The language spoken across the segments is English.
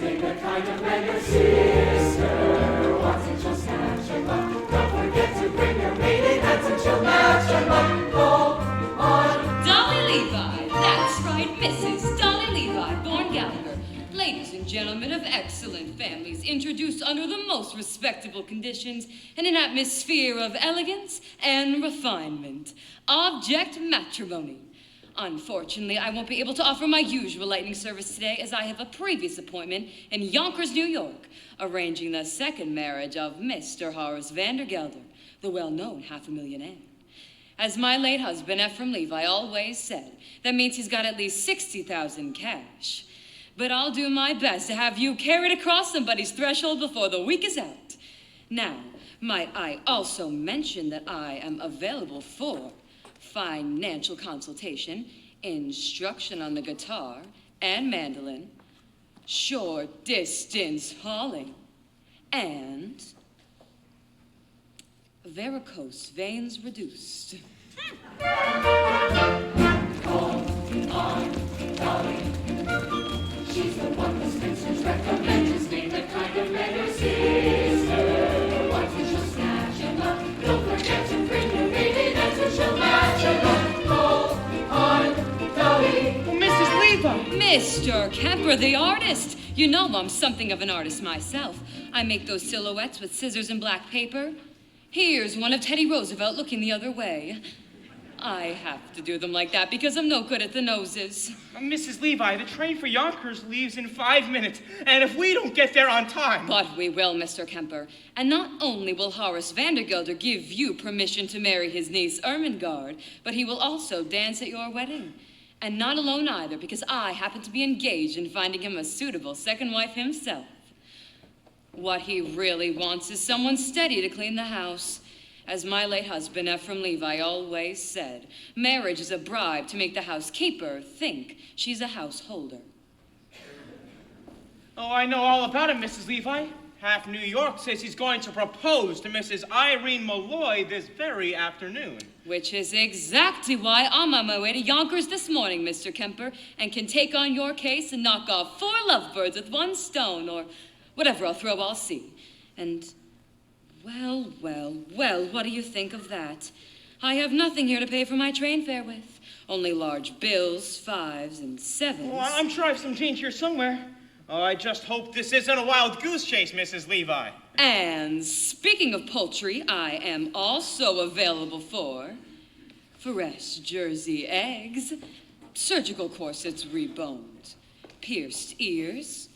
name the kind of man your sister wants, and she'll snatch him up. Don't forget to bring your maiden hats, and she'll match him up. Go on. Dolly Levi, that's right, Mrs. Dolly Levi, born Gallagher. Ladies and gentlemen of excellent families, introduced under the most respectable conditions in an atmosphere of elegance and refinement. Object matrimony. Unfortunately, I won't be able to offer my usual lightning service today, as I have a previous appointment in Yonkers, New York, arranging the second marriage of Mr. Horace Vandergelder, the well-known half-a-millionaire. As my late husband, Ephraim Levi, always said, that means he's got at least 60,000 cash. But I'll do my best to have you carried across somebody's threshold before the week is out. Now, might I also mention that I am available for financial consultation, instruction on the guitar and mandolin, short distance hauling, and varicose veins reduced. Call on Dolly. She's the one the spinsters recommend. His name the kind of man your sister wants, and she'll snatch him up. Don't forget to bring your maiden hats, and she'll match him up. Call on Dolly. Mrs. Levi! Mr. Kemper, the artist. You know I'm something of an artist myself. I make those silhouettes with scissors and black paper. Here's one of Teddy Roosevelt looking the other way. I have to do them like that because I'm no good at the noses. Mrs. Levi, the train for Yonkers leaves in 5 minutes, and if we don't get there on time... But we will, Mr. Kemper. And not only will Horace Vandergelder give you permission to marry his niece Ermengarde, but he will also dance at your wedding. And not alone either, because I happen to be engaged in finding him a suitable second wife himself. What he really wants is someone steady to clean the house. As my late husband, Ephraim Levi, always said, marriage is a bribe to make the housekeeper think she's a householder. Oh, I know all about it, Mrs. Levi. Half New York says he's going to propose to Mrs.Irene Malloy this very afternoon. Which is exactly why I'm on my way to Yonkers this morning, Mr. Kemper, and can take on your case and knock off 4 lovebirds with 1 stone, or whatever I'll throw, I'll see. And... well, what do you think of that? I have nothing here to pay for my train fare with. Only large bills, 5s and 7s. Well, I'm sure I have some change here somewhere. Oh, I just hope this isn't a wild goose chase, Mrs. Levi. And speaking of poultry, I am also available for fresh Jersey eggs, surgical corsets reboned, pierced ears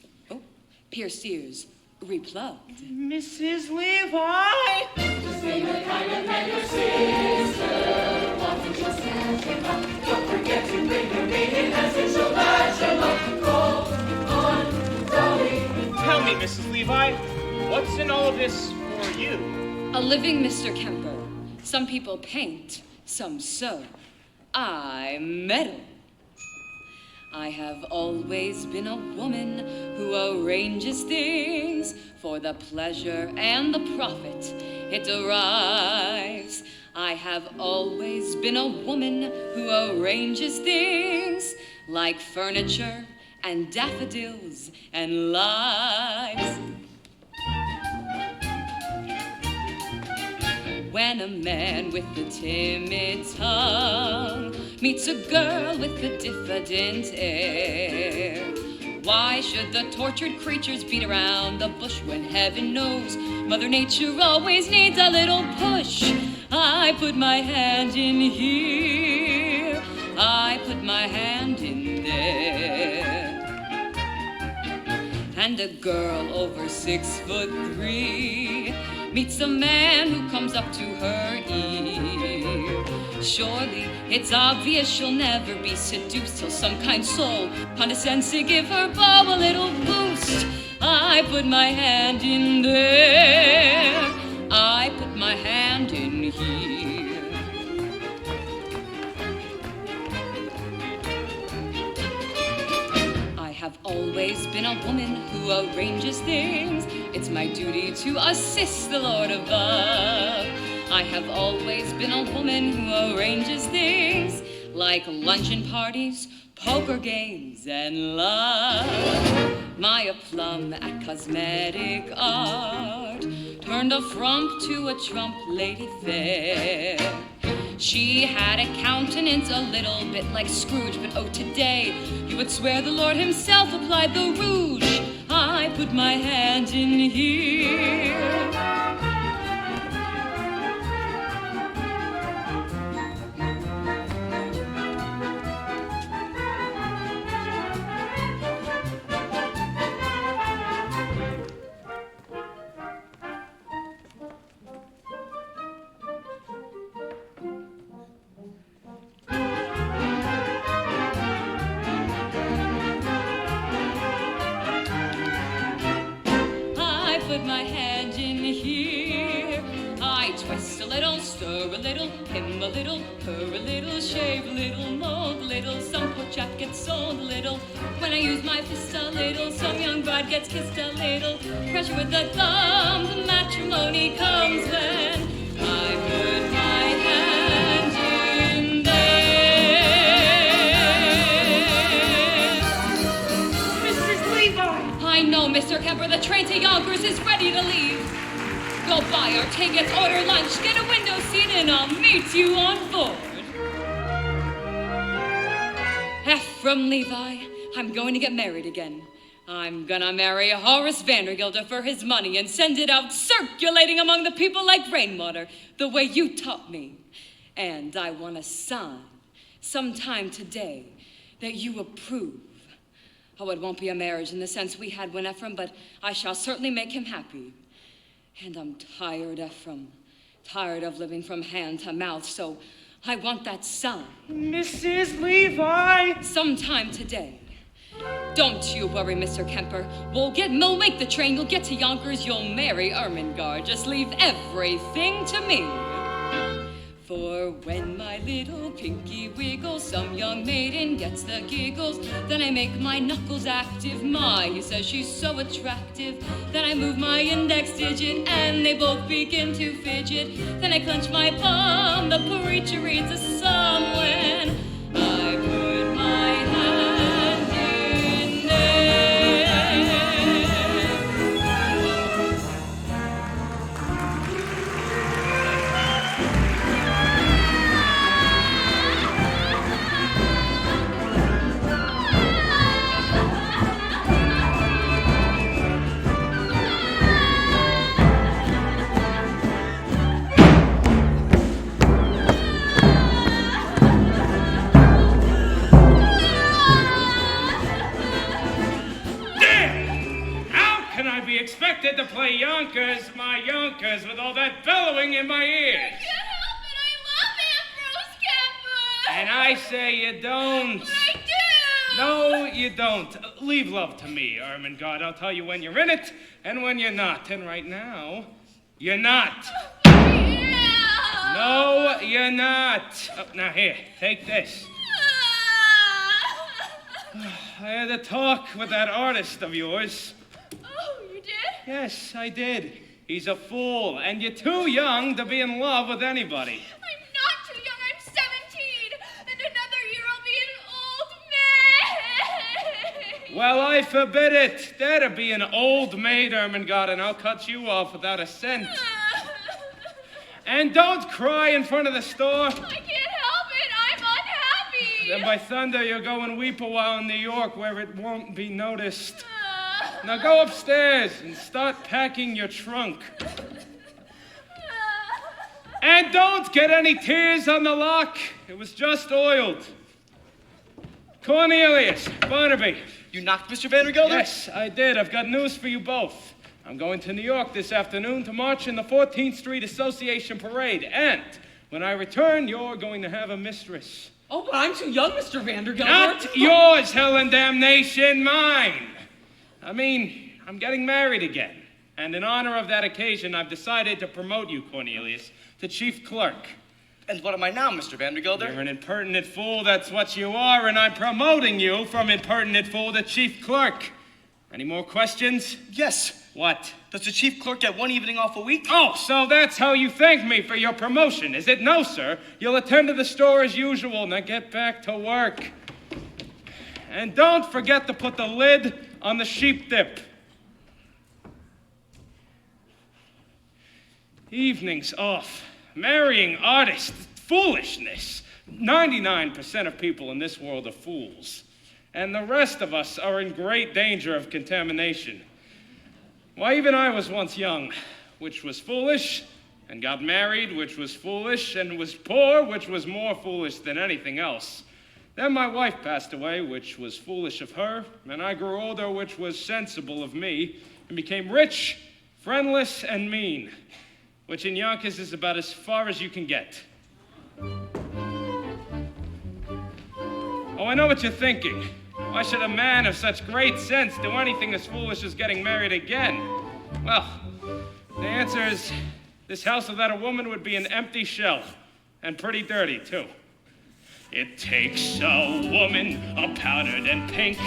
replugged. Mrs. Levi! Just name the kind of man your sister wants, and she'll snatch him up. Don't forget to bring your maiden hats, and she'll match him up. Call on Dolly. Tell me, Mrs. Levi, what's in all of this for you? A living Mr. Kemper. Some people paint, some sew. I meddle. I have always been a woman who arranges things for the pleasure and the profit it derives. I have always been a woman who arranges things like furniture and daffodils and lives. When a man with a timid tongue meets a girl with a diffident air, why should the tortured creatures beat around the bush when heaven knows Mother Nature always needs a little push? I put my hand in here, I put my hand in there, and a girl over 6'3" meets a man who comes up to her ear. Surely it's obvious she'll never be seduced till some kind soul condescends to give her beau a little boost. I put my hand in there, I put my hand in here. I have always been a woman who arranges things. It's my duty to assist the Lord above. I have always been a woman who arranges things like luncheon parties, poker games and love. My aplomb at cosmetic art turned a frump to a trump lady fair. She had a countenance a little bit like Scrooge, but oh, today you would swear the Lord himself applied the rouge. I put my hand in here. My hand in here. I twist a little, stir a little, hem a little, purr a little, shave a little, mold a little. Some poor chap gets sold a little. When I use my fist a little, some young bride gets kissed a little. Pressure with the thumb, the matrimony comes when I put my hand in there. Mrs. Levi! I know, Mr. Kemper, the train to Yonkers is ready to leave. Go buy our tickets, order lunch, get a window seat, and I'll meet you on board. Ephraim Levi, I'm going to get married again. I'm gonna marry Horace Vandergelder for his money and send it out circulating among the people like rainwater, the way you taught me. And I want a sign, sometime today, that you approve. Oh, it won't be a marriage in the sense we had when Ephraim, but I shall certainly make him happy. And I'm tired, Ephraim, tired of living from hand to mouth, so I want that sign. Mrs. Levi! Sometime today. Don't you worry, Mr. Kemper. We'll make the train, you'll get to Yonkers, you'll marry Ermengarde. Just leave everything to me. For when my little pinky wiggles, some young maiden gets the giggles. Then I make my knuckles active. He says she's so attractive. Then I move my index digit and they both begin to fidget. Then I clench my palm, the preacher reads a psalm when I put my hand in Expected to play Yonkers, my Yonkers, with all that bellowing in my ears. I can't help it. I love Ambrose Kemper. And I say you don't. But I do. No, you don't. Leave love to me, Ermengarde. I'll tell you when you're in it and when you're not. And right now, you're not. Yeah. No, you're not. Oh, now here, take this. I had a talk with that artist of yours. Yes, I did. He's a fool, and you're too young to be in love with anybody. I'm not too young. I'm 17, and another year I'll be an old maid. Well, I forbid it. That'll be an old maid, Ermengarde, and I'll cut you off without a cent. And don't cry in front of the store. I can't help it. I'm unhappy. Then by thunder, you'll go and weep a while in New York where it won't be noticed. Now go upstairs and start packing your trunk. And don't get any tears on the lock. It was just oiled. Cornelius, Barnaby. You knocked Mr. Vandergelder? Yes, I did. I've got news for you both. I'm going to New York this afternoon to march in the 14th Street Association Parade. And when I return, you're going to have a mistress. Oh, but I'm too young, Mr. Vandergelder. Not yours, hell and damnation, mine. I mean, I'm getting married again. And in honor of that occasion, I've decided to promote you, Cornelius, to chief clerk. And what am I now, Mr. Vandergelder? You're an impertinent fool, that's what you are, and I'm promoting you from impertinent fool to chief clerk. Any more questions? Yes. What? Does the chief clerk get one evening off a week? Oh, so that's how you thank me for your promotion, is it? No, sir. You'll attend to the store as usual. Now get back to work. And don't forget to put the lid on the sheep dip. Evenings off. Marrying artists. Foolishness. 99% of people in this world are fools. And the rest of us are in great danger of contamination. Why, even I was once young, which was foolish, and got married, which was foolish, and was poor, which was more foolish than anything else. Then my wife passed away, which was foolish of her, and I grew older, which was sensible of me, and became rich, friendless, and mean, which in Yonkers is about as far as you can get. Oh, I know what you're thinking. Why should a man of such great sense do anything as foolish as getting married again? Well, the answer is this house without a woman would be an empty shell, and pretty dirty, too. It takes a woman, all powdered and pink,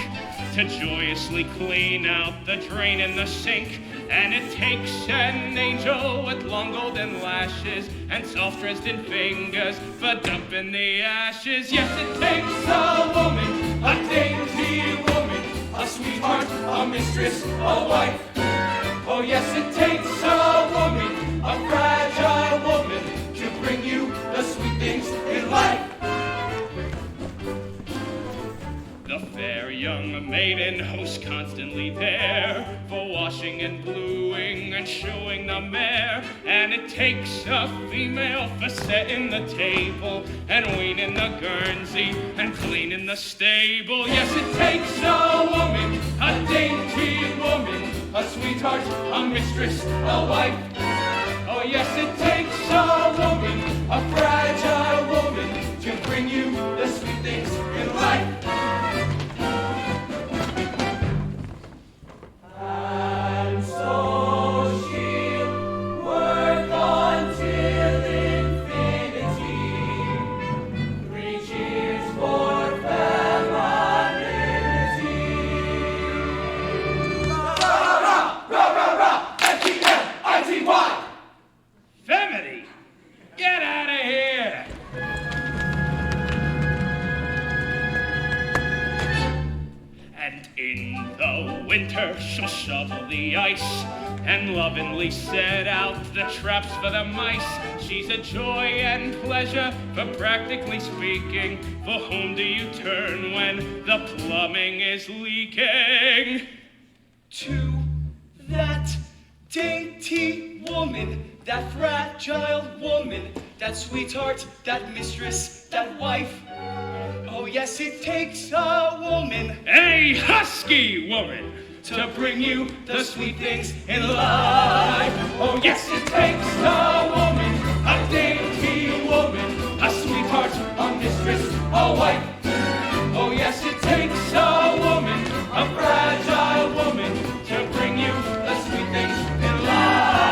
to joyously clean out the drain in the sink. And it takes an angel with long golden lashes and soft-wristed fingers for dumping the ashes. Yes, it takes a woman, a dainty woman, a sweetheart, a mistress, a wife. Oh, yes, it takes a woman, a fragile woman, to bring you the sweet things in life. The fair young maiden who's constantly there for washing and bluing and shoeing the mare. And it takes a female for setting the table and weaning the Guernsey and cleaning the stable. Yes, it takes a woman, a dainty woman, a sweetheart, a mistress, a wife. Oh, yes, it takes a woman, a fragile woman, to bring you the sweet things in life. And so she'll work until infinity. 3 cheers for femininity. Rah, rah, rah, rah, rah, F-E-M-I-T-Y. Femity? Get out of here! And in the winter she'll shovel the ice and lovingly set out the traps for the mice. She's a joy and pleasure, for practically speaking, for whom do you turn when the plumbing is leaking? To that dainty woman, that fragile woman, that sweetheart, that mistress, that wife. Oh, yes, it takes a woman, A husky woman, to bring you the sweet things in life. Oh, yes, it takes a woman, a dainty woman, a sweetheart, a mistress, a wife. Oh, yes, it takes a woman, a fragile woman, to bring you the sweet things in life.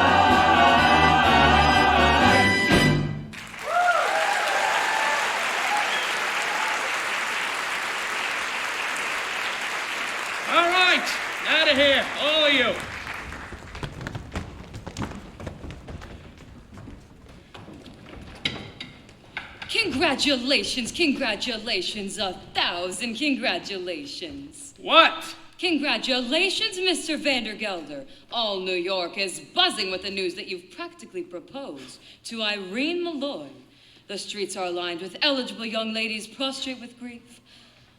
All right, out of here, all of you. Congratulations, congratulations, 1,000 congratulations. What? Congratulations, Mr. Vandergelder. All New York is buzzing with the news that you've practically proposed to Irene Malloy. The streets are lined with eligible young ladies prostrate with grief.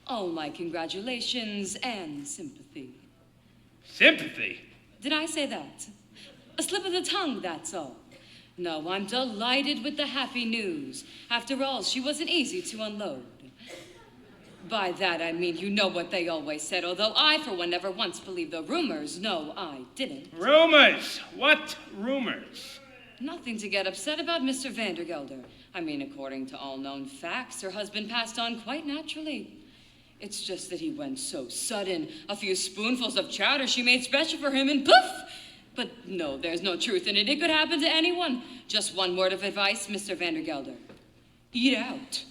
All my congratulations and sympathy. Sympathy? Did I say that? A slip of the tongue, that's all. No, I'm delighted with the happy news. After all, she wasn't easy to unload. By that, I mean you know what they always said, although I, for one, never once believed the rumors. No, I didn't. Rumors? What rumors? Nothing to get upset about, Mr. Vandergelder. I mean, according to all known facts, her husband passed on quite naturally. It's just that he went so sudden. A few spoonfuls of chowder she made special for him, and poof! But no, there's no truth in it. It could happen to anyone. Just one word of advice, Mr. Vandergelder. Eat out.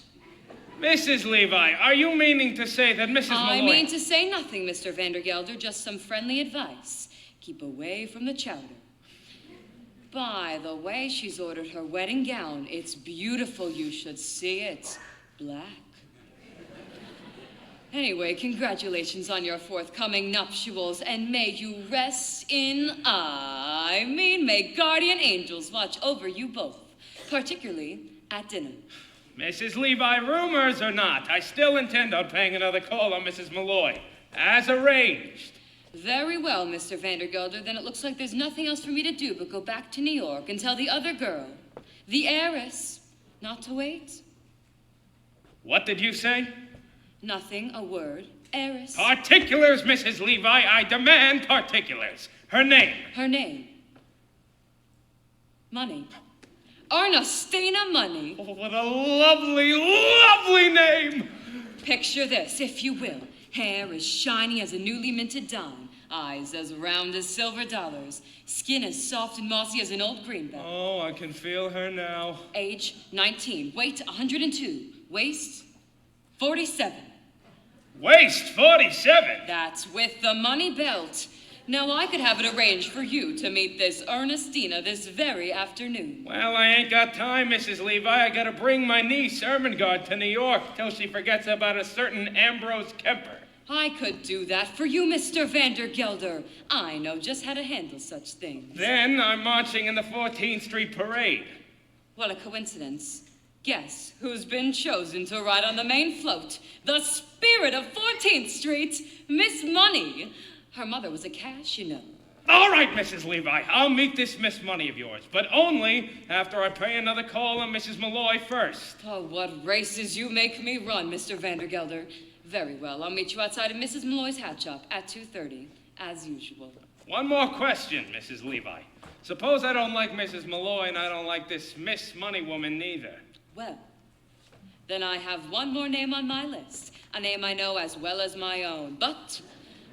Mrs. Levi, are you meaning to say that Mrs. Malloy... I mean to say nothing, Mr. Vandergelder, just some friendly advice. Keep away from the chowder. By the way, she's ordered her wedding gown. It's beautiful, you should see it. Black. Anyway, congratulations on your forthcoming nuptials, and may you rest may guardian angels watch over you both, particularly at dinner. Mrs. Levi, rumors or not, I still intend on paying another call on Mrs. Malloy, as arranged. Very well, Mr. Vandergelder. Then it looks like there's nothing else for me to do but go back to New York and tell the other girl, the heiress, not to wait. What did you say? Nothing, a word. Heiress. Particulars, Mrs. Levi. I demand particulars. Her name. Her name. Money. Ernestina Money. Oh, what a lovely, lovely name. Picture this, if you will. Hair as shiny as a newly minted dime. Eyes as round as silver dollars. Skin as soft and mossy as an old greenback. Oh, I can feel her now. Age, 19. Weight, 102. Waist, 47. Waist, 47. That's with the money belt. Now, I could have it arranged for you to meet this Ernestina this very afternoon. Well, I ain't got time, Mrs. Levi. I gotta bring my niece, Ermengarde, to New York till she forgets about a certain Ambrose Kemper. I could do that for you, Mr. Vandergelder. I know just how to handle such things. Then I'm marching in the 14th Street Parade. What a coincidence. Guess who's been chosen to ride on the main float? The spirit of 14th Street, Miss Money. Her mother was a cash, you know. All right, Mrs. Levi, I'll meet this Miss Money of yours, but only after I pay another call on Mrs. Malloy first. Oh, what races you make me run, Mr. Vandergelder. Very well, I'll meet you outside of Mrs. Malloy's hat shop at 2:30, as usual. One more question, Mrs. Levi. Suppose I don't like Mrs. Malloy and I don't like this Miss Money woman neither. Well, then I have one more name on my list, a name I know as well as my own, but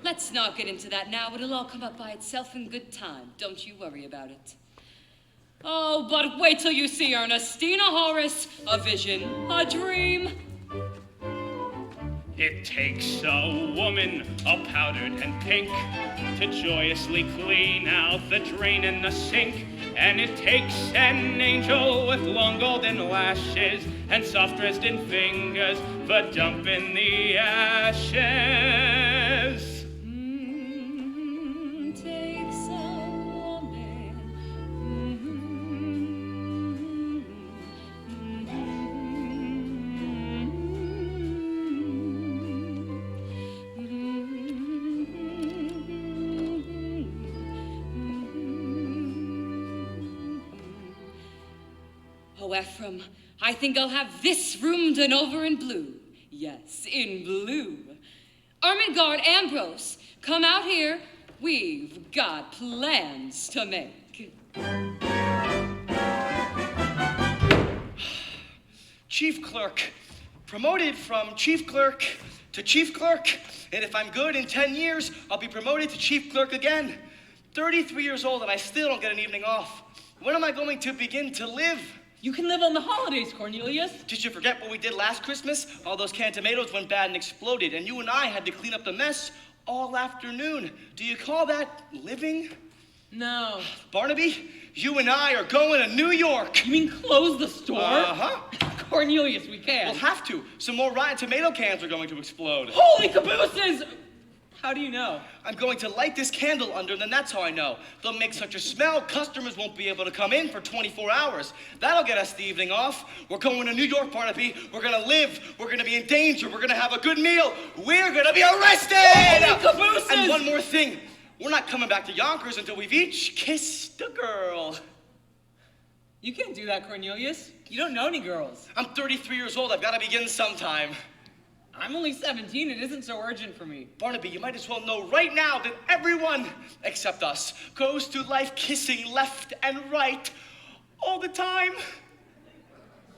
let's not get into that now. It'll all come up by itself in good time. Don't you worry about it. Oh, but wait till you see Ernestina, Horace. A vision, a dream. It takes a woman, all powdered and pink, to joyously clean out the drain in the sink. And it takes an angel with long golden lashes and soft resin fingers for dumping the ashes. Takes a woman. Oh, Ephraim, I think I'll have this room done over in blue. Yes, in blue. Ermengarde, Ambrose, come out here. We've got plans to make. Chief clerk. Promoted from chief clerk to chief clerk. And if I'm good in 10 years, I'll be promoted to chief clerk again. 33 years old and I still don't get an evening off. When am I going to begin to live? You can live on the holidays, Cornelius. Did you forget what we did last Christmas? All those canned tomatoes went bad and exploded, and you and I had to clean up the mess all afternoon. Do you call that living? No. Barnaby, you and I are going to New York. You mean close the store? Uh-huh. Cornelius, we can't. We'll have to. Some more rotten tomato cans are going to explode. Holy cabooses! How do you know? I'm going to light this candle under, and then that's how I know. They'll make such a smell, customers won't be able to come in for 24 hours. That'll get us the evening off. We're going to New York, Barnaby. We're gonna live. We're gonna be in danger. We're gonna have a good meal. We're gonna be arrested! Holy cabooses! And one more thing. We're not coming back to Yonkers until we've each kissed a girl. You can't do that, Cornelius. You don't know any girls. I'm 33 years old. I've got to begin sometime. I'm only 17. It isn't so urgent for me. Barnaby, you might as well know right now that everyone, except us, goes through life kissing left and right all the time.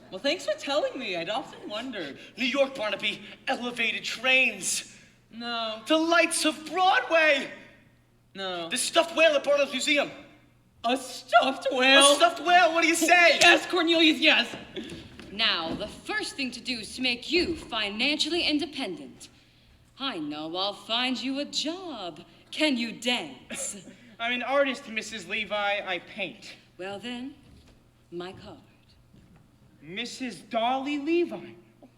Well, thanks for telling me. I'd often wondered. New York, Barnaby, elevated trains. No. The lights of Broadway. No. The stuffed whale at Barnum's Museum. A stuffed whale? A stuffed whale, what do you say? Yes, Cornelius, yes. Now, the first thing to do is to make you financially independent. I know I'll find you a job. Can you dance? I'm an artist, Mrs. Levi. I paint. Well then, my card. Mrs. Dolly Levi.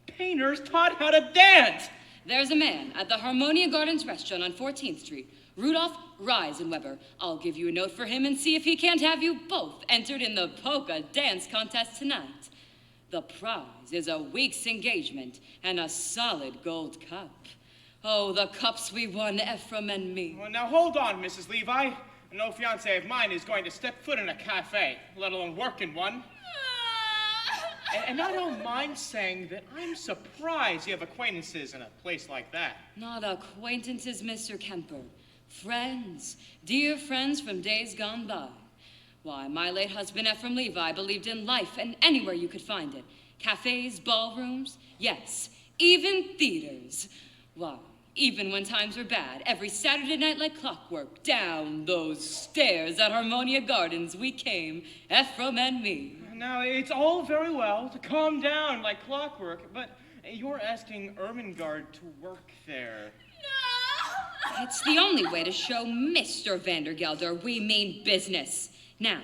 Painters taught how to dance. There's a man at the Harmonia Gardens restaurant on 14th Street, Rudolf Reisenweber. I'll give you a note for him and see if he can't have you both entered in the polka dance contest tonight. The prize is a week's engagement and a solid gold cup. Oh, the cups we won, Ephraim and me. Well, now hold on, Mrs. Levi. No fiancé of mine is going to step foot in a cafe, let alone work in one. And I don't mind saying that I'm surprised you have acquaintances in a place like that. Not acquaintances, Mr. Kemper. Friends, dear friends from days gone by. Why, my late husband, Ephraim Levi, believed in life and anywhere you could find it. Cafes, ballrooms, yes, even theaters. Why, even when times were bad, every Saturday night like clockwork, down those stairs at Harmonia Gardens we came, Ephraim and me. Now, it's all very well to calm down like clockwork, but you're asking Ermengarde to work there. No! It's the only way to show Mr. Vandergelder we mean business. Now,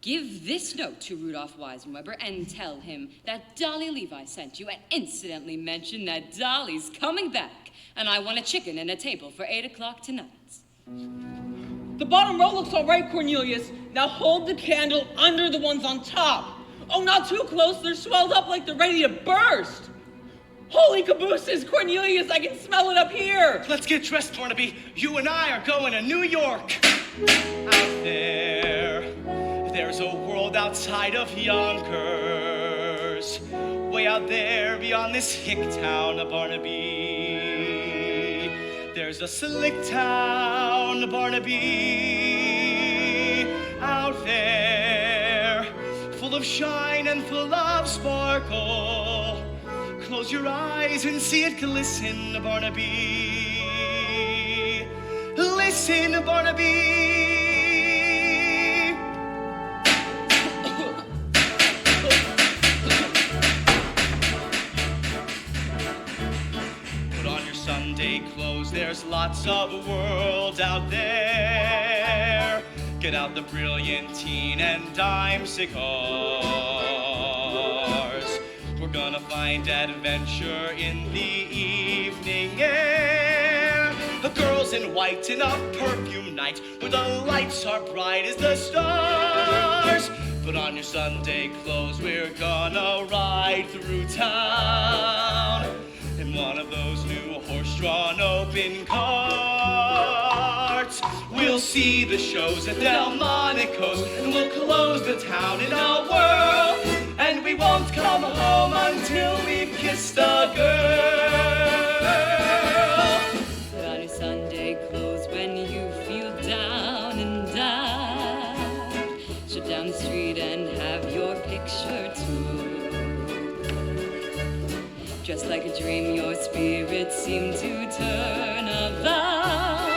give this note to Rudolf Reisenweber and tell him that Dolly Levi sent you, and incidentally mention that Dolly's coming back, and I want a chicken and a table for 8 o'clock tonight. The bottom row looks all right, Cornelius. Now hold the candle under the ones on top. Oh, not too close. They're swelled up like they're ready to burst. Holy cabooses, Cornelius, I can smell it up here. Let's get dressed, Barnaby. You and I are going to New York. Out there's a world outside of Yonkers. Way out there beyond this hick town of Barnaby. There's a slick town, Barnaby, out there, full of shine and full of sparkle. Close your eyes and see it glisten, Barnaby. Listen, Barnaby. Put on your Sunday clothes, there's lots of worlds out there. Get out the brilliantine and dime cigars. We're gonna find adventure in the evening air. The girls in white in a perfume night, where the lights are bright as the stars. Put on your Sunday clothes, we're gonna ride through town in one of those new horse-drawn open carts. We'll see the shows at Delmonico's, and we'll close the town in a whirl. And we won't come home until we've kissed a girl. Put on your Sunday clothes when you feel down and out. Strip down the street and have your picture took. Just like a dream, your spirit seemed to turn about.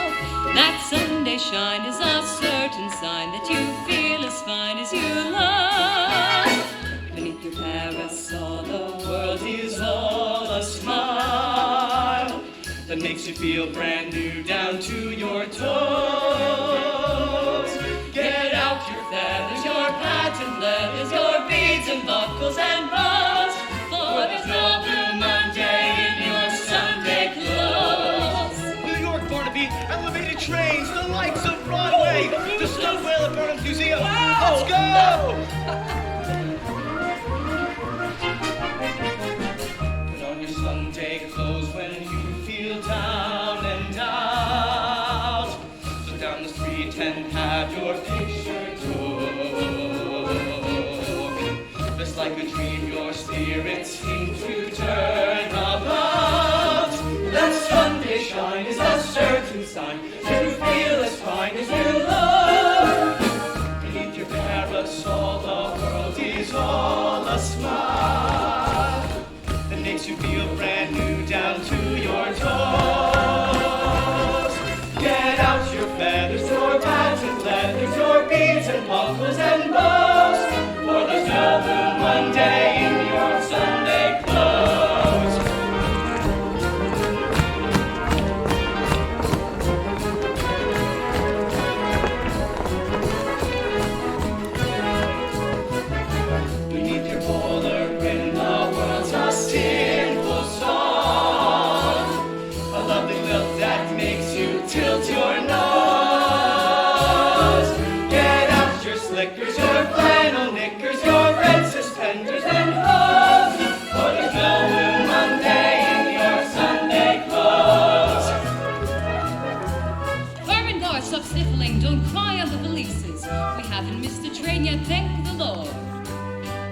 That Sunday shine is a certain sign that you feel as fine as you love. Beneath your parasol, the world is all a smile that makes you feel brand new down to your toes. Get out your feathers, your patent leathers, your beads and buckles and bows, for there's no blue Monday in your Sunday clothes. New York, Barnaby, elevated trains, the lights of Broadway, the snow whale at Barnum's Museum. Let's go! Sunday clothes when you feel down and out. Look down the street and have your picture took. Just like a dream, your spirit seems to turn about. That Sunday shine is a certain sign that you feel as fine as you love. Beneath your parasol, the world is all a smile. Makes you feel brand new down to your toes. Get out your feathers, your patent leathers, your beads and buckles and bows, for there's no blue Monday in your Sunday clothes. Beneath your bowler grin, the world's a sinful song. stop sniffling, don't cry on the valises. We haven't missed a train yet, thank the Lord.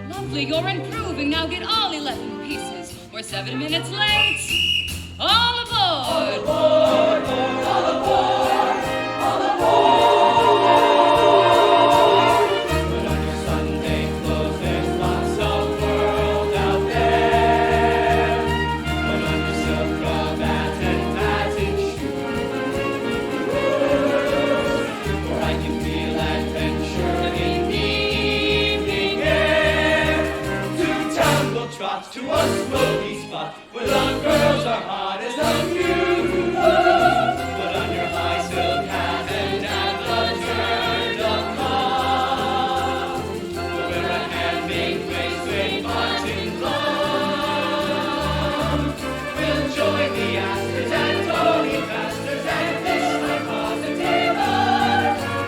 Lovely, you're improving, now get all 11 pieces. We're 7 minutes late. All aboard! All aboard! All aboard! All aboard! Put on your Sunday clothes, there's lots of world out there. Put on your silk cravat and patent shoes, for I can feel adventure in the evening air. To town we'll trot, to a smoky spot where young girls are hot as the muse. Put on your high silk hat and add the turn-up. We'll wear a handmade bracelet, button glove. We'll join the Astors and Tony Masters and this my positive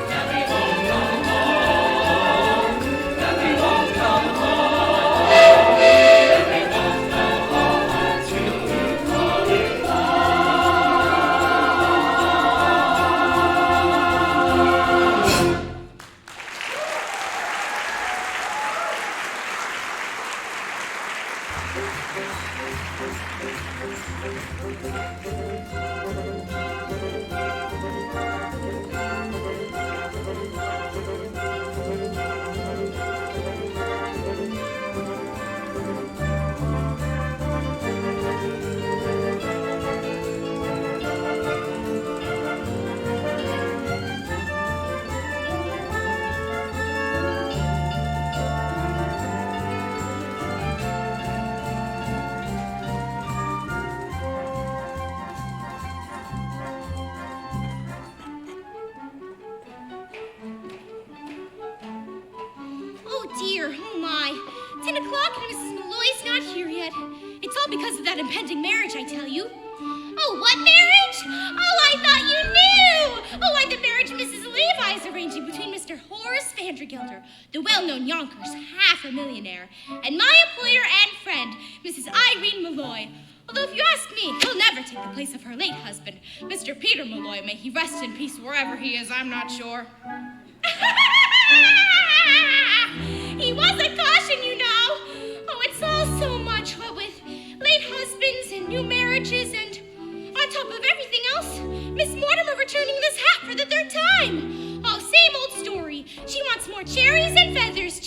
that we won't come home, that we won't come home, that we won't come home until we fall in Oh dear, oh my. 10 o'clock and Mrs. Malloy's not here yet. It's all because of that impending marriage, I tell you. Oh, what marriage? Oh, I thought you knew! Oh, why, the marriage Mrs. Levi is arranging between Mr. Horace Vandergelder, the well-known Yonkers, half a millionaire, and my employer and friend, Mrs.Irene Malloy. Although if you ask me, he'll never take the place of her late husband, Mr. Peter Malloy. May he rest in peace wherever he is, I'm not sure. He was a caution, you know. Oh, it's all so much, what with late husbands and new marriages and, on top of everything else, Miss Mortimer returning this hat for the 3rd time. Oh, same old story. She wants more cherries and feathers,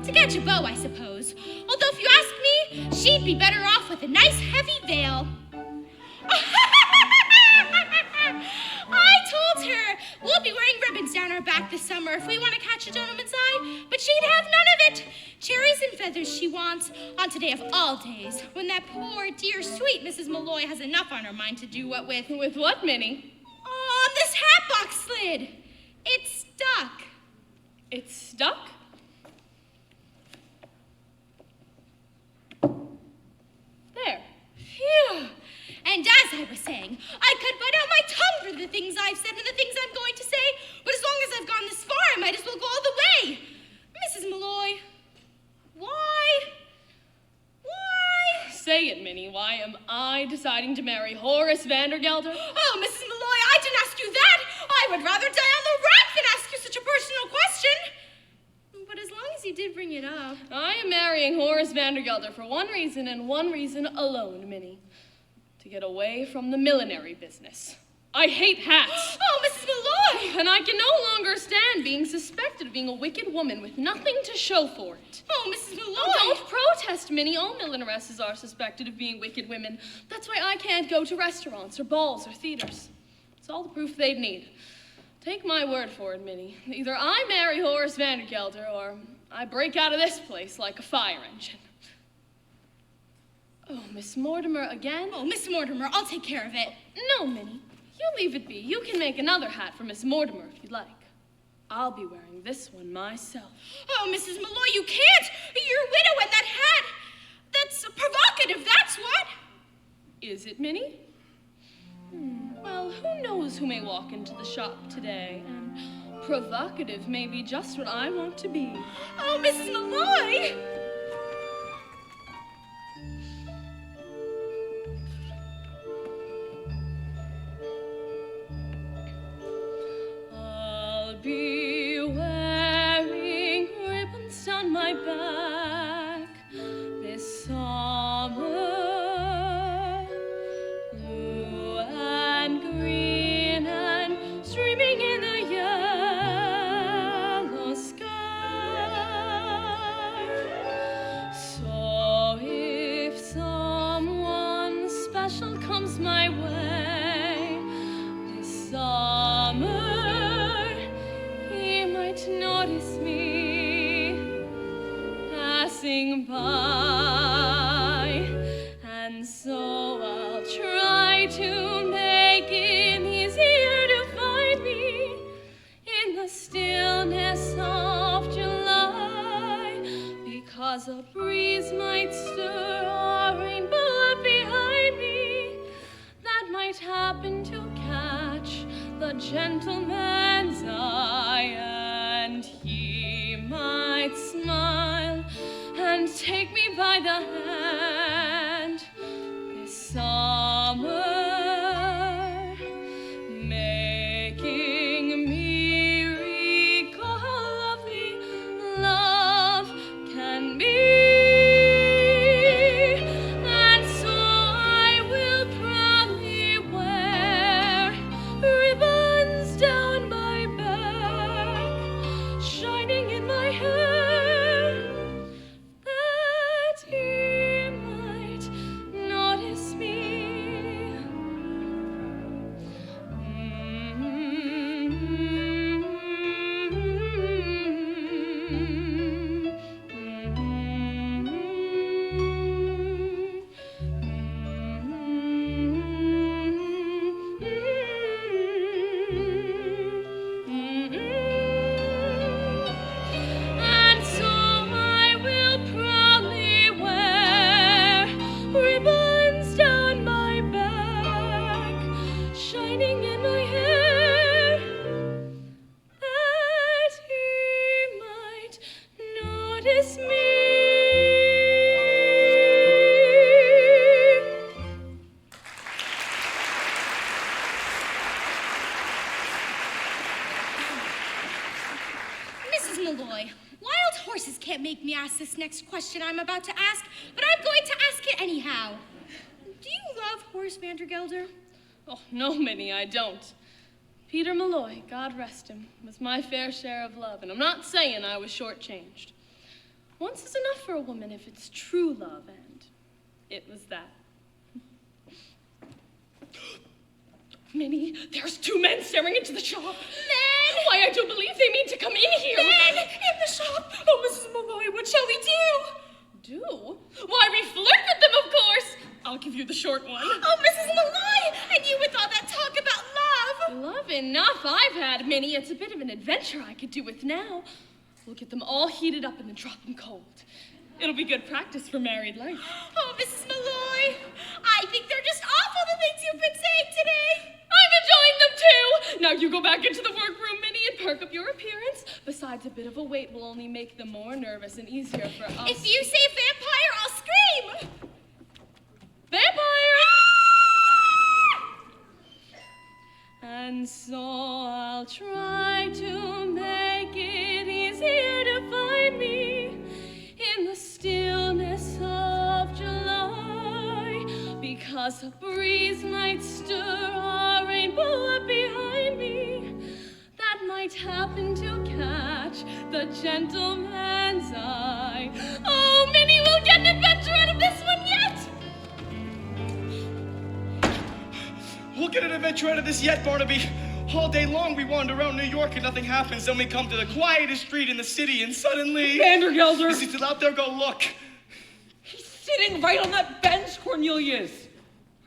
to catch a beau, I suppose. Although if you ask me, she'd be better off with a nice heavy veil. I told her we'll be wearing ribbons down our back this summer if we want to catch a gentleman's eye, but she'd have none of it. Cherries and feathers she wants on today of all days, when that poor, dear, sweet Mrs. Malloy has enough on her mind to do what with. With what, Minnie? Oh, this hat box slid. It's stuck. It's stuck? There. Phew. And as I was saying, I could bite out my tongue for the things I've said and the things I'm going to say, but as long as I've gone this far, I might as well go all the way. Mrs. Malloy, why? Say it, Minnie. Why am I deciding to marry Horace Vandergelder? Oh, Mrs. Malloy, I didn't ask you that. I would rather die on the rack than ask you such a personal question. But as long as you did bring it up. I am marrying Horace Vandergelder for one reason and one reason alone, Minnie. To get away from the millinery business. I hate hats. Oh, Mrs. Malloy! And I can no longer stand being suspected of being a wicked woman with nothing to show for it. Oh, Mrs. Malloy! Oh, don't protest, Minnie. All millineresses are suspected of being wicked women. That's why I can't go to restaurants or balls or theaters. It's all the proof they'd need. Take my word for it, Minnie. Either I marry Horace Vandergelder or I break out of this place like a fire engine. Oh, Miss Mortimer again? Oh, Miss Mortimer, I'll take care of it. No, Minnie. You leave it be. You can make another hat for Miss Mortimer if you'd like. I'll be wearing this one myself. Oh, Mrs. Malloy, you can't. You're a widow and that hat. That's provocative, that's what. Is it, Minnie? Well, who knows who may walk into the shop today, and provocative may be just what I want to be. Oh, Mrs. Malloy! be wearing ribbons down my back this summer. Blue and green and streaming in a yellow sky. So if someone special comes my way this summer, he might notice me passing by, and so I'll try to make it easier to find me in the stillness of July, because a breeze might stir a rainbow up behind me that might happen to catch the gentleman's eye, and he might smile and take me by the hand this summer, making me recall how lovely love can be. And so I will proudly wear ribbons down my back, shining in my hair, that he might notice me. And so I will proudly wear ribbons down my back, shining in my hair, that he might notice me. Mrs. Malloy, wild horses can't make me ask this next question I'm about to ask, but I'm going to ask it anyhow. Do you love Horace Vandergelder? Oh, no, Minnie, I don't. Peter Malloy, God rest him, was my fair share of love, and I'm not saying I was shortchanged. Once is enough for a woman if it's true love, and it was that. Minnie, there's two men staring into the shop. Men! Why, I do believe they mean to come in here. Men in the shop! Oh, Mrs. Malloy, what shall we do? Do? Why, we flirt with them, of course. I'll give you the short one. Oh, Mrs. Malloy, and you with all that talk about love. Love enough I've had, Minnie. It's a bit of an adventure I could do with now. We'll get them all heated up and then drop them cold. It'll be good practice for married life. Oh, Mrs. Malloy, I think they're just awful, the things you've been saying today. I'm enjoying them too. Now you go back into the workroom, Minnie, and perk up your appearance. Besides, a bit of a wait will only make them more nervous and easier for us. If you say vampire, I'll scream. Vampire! And so I'll try to make it easier to find me in the stillness of July, because a breeze might stir a rainbow up behind me that might happen to catch the gentleman's eye. Oh, Minnie, we'll get an adventure out of this one yet! We'll get an adventure out of this yet, Barnaby. All day long we wander around New York and nothing happens. Then we come to the quietest street in the city and suddenly... Vandergelder! Is he still out there? Go look. He's sitting right on that bench, Cornelius.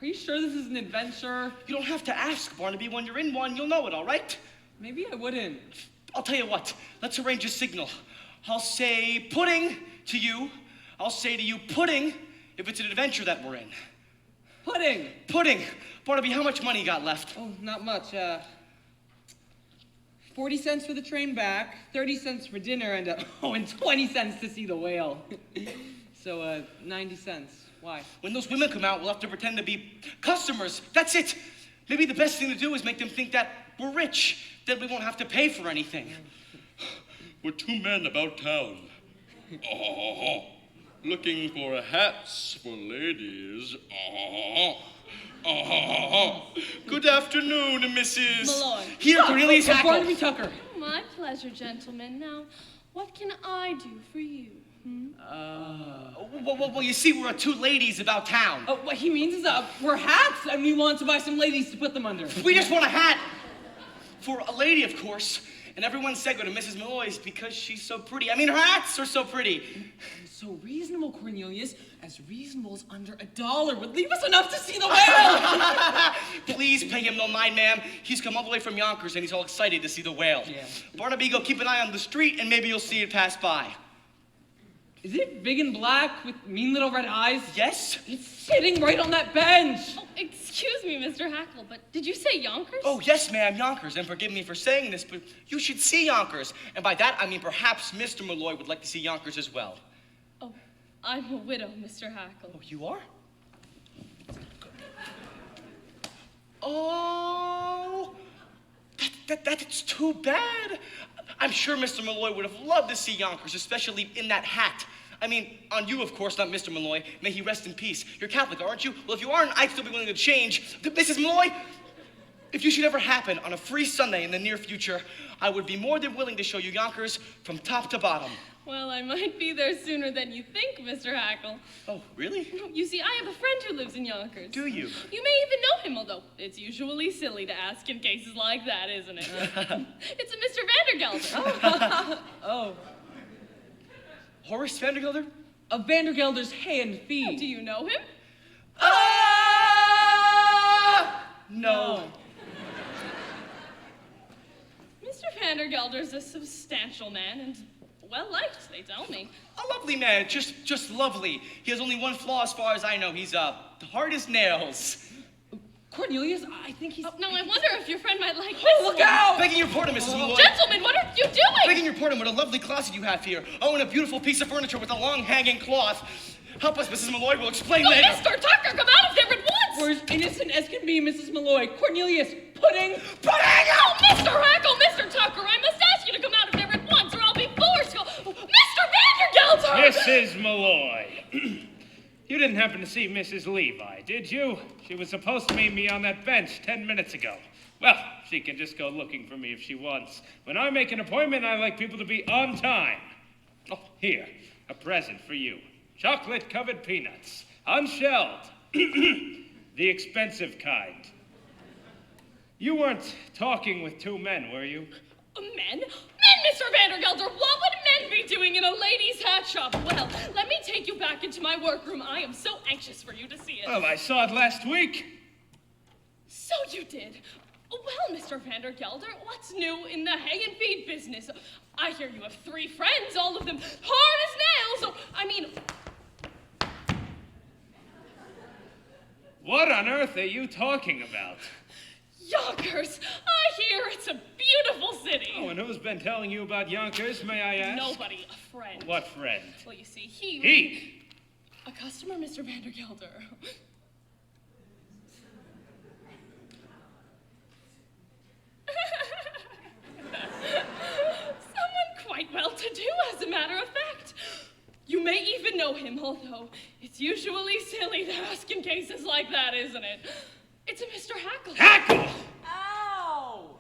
Are you sure this is an adventure? You don't have to ask, Barnaby. When you're in one, you'll know it, all right? Maybe I wouldn't. I'll tell you what. Let's arrange a signal. I'll say pudding to you. I'll say to you pudding if it's an adventure that we're in. Pudding! Pudding! Barnaby, how much money you got left? Oh, not much. 40 cents for the train back, 30 cents for dinner, and 20 cents to see the whale. So, 90 cents. Why? When those women come out, we'll have to pretend to be customers. That's it. Maybe the best thing to do is make them think that we're rich, that we won't have to pay for anything. We're two men about town. Looking for hats for ladies. Good afternoon, Mrs. Malloy. Here, Cornelius Hackl. Barnaby Tucker. My pleasure, gentlemen. Now, what can I do for you? Well, you see, we're two ladies about town. What he means is we're hats, and we want to buy some ladies to put them under. We just want a hat. For a lady, of course. And everyone said go to Mrs. Malloy's because she's so pretty. I mean, her hats are so pretty. So reasonable, Cornelius. As reasonable as under $1 would leave us enough to see the whale. Please pay him no mind, ma'am. He's come all the way from Yonkers and he's all excited to see the whale. Yeah. Barnaby, go keep an eye on the street and maybe you'll see it pass by. Is it big and black with mean little red eyes? Yes? It's sitting right on that bench. Oh, excuse me, Mr. Hackl, but did you say Yonkers? Oh, yes, ma'am, Yonkers. And forgive me for saying this, but you should see Yonkers. And by that, I mean perhaps Mr. Malloy would like to see Yonkers as well. Oh, I'm a widow, Mr. Hackl. Oh, you are? Oh, that's too bad. I'm sure Mr. Malloy would have loved to see Yonkers, especially in that hat. I mean, on you, of course, not Mr. Malloy. May he rest in peace. You're Catholic, aren't you? Well, if you aren't, I'd still be willing to change. Mrs. Malloy, if you should ever happen on a free Sunday in the near future, I would be more than willing to show you Yonkers from top to bottom. Well, I might be there sooner than you think, Mr. Hackl. Oh, really? You see, I have a friend who lives in Yonkers. Do you? You may even know him, although it's usually silly to ask in cases like that, isn't it? It's a Mr. Vandergelder. Oh. Horace Vandergelder? Of Vandergelder's hay and feed. Do you know him? No. Mr. Vandergelder's a substantial man and well-liked, they tell me. A lovely man, just lovely. He has only one flaw as far as I know. He's hard as nails. Cornelius, I think he's... Oh, now I wonder if your friend might like this look one. out! Begging your pardon, Mrs. Malloy. Gentlemen, what are you doing? Begging your pardon, what a lovely closet you have here. Oh, and a beautiful piece of furniture with a long hanging cloth. Help us, Mrs. Malloy, we'll explain later. Mr. Tucker, come out of there at once! We're as innocent as can be, Mrs. Malloy. Cornelius, pudding! Oh, Mr. Hackl, Mr. Tucker, I must ask you to come out of there at once, or I'll be forced. Mr. Vandergelder! Mrs. Malloy. You didn't happen to see Mrs. Levi, did you? She was supposed to meet me on that bench 10 minutes ago. Well, she can just go looking for me if she wants. When I make an appointment, I like people to be on time. Oh, here, a present for you. Chocolate-covered peanuts, unshelled. The expensive kind. You weren't talking with two men, were you? Men? Men, Mr. Vandergelder! What would men be doing in a ladies' hat shop? Well, let me take you back into my workroom. I am so anxious for you to see it. Well, I saw it last week. So you did. Well, Mr. Vandergelder, what's new in the hay and feed business? I hear you have 3 friends, all of them hard as nails. I mean... What on earth are you talking about? Yonkers! I hear it's a beautiful city. Oh, and who's been telling you about Yonkers, may I ask? Nobody, a friend. What friend? Well, you see, he... He? A customer, Mr. Vandergelder. Someone quite well-to-do, as a matter of fact. You may even know him, although it's usually silly to ask in cases like that, isn't it? It's a Mr. Hackl. Hackl! Ow!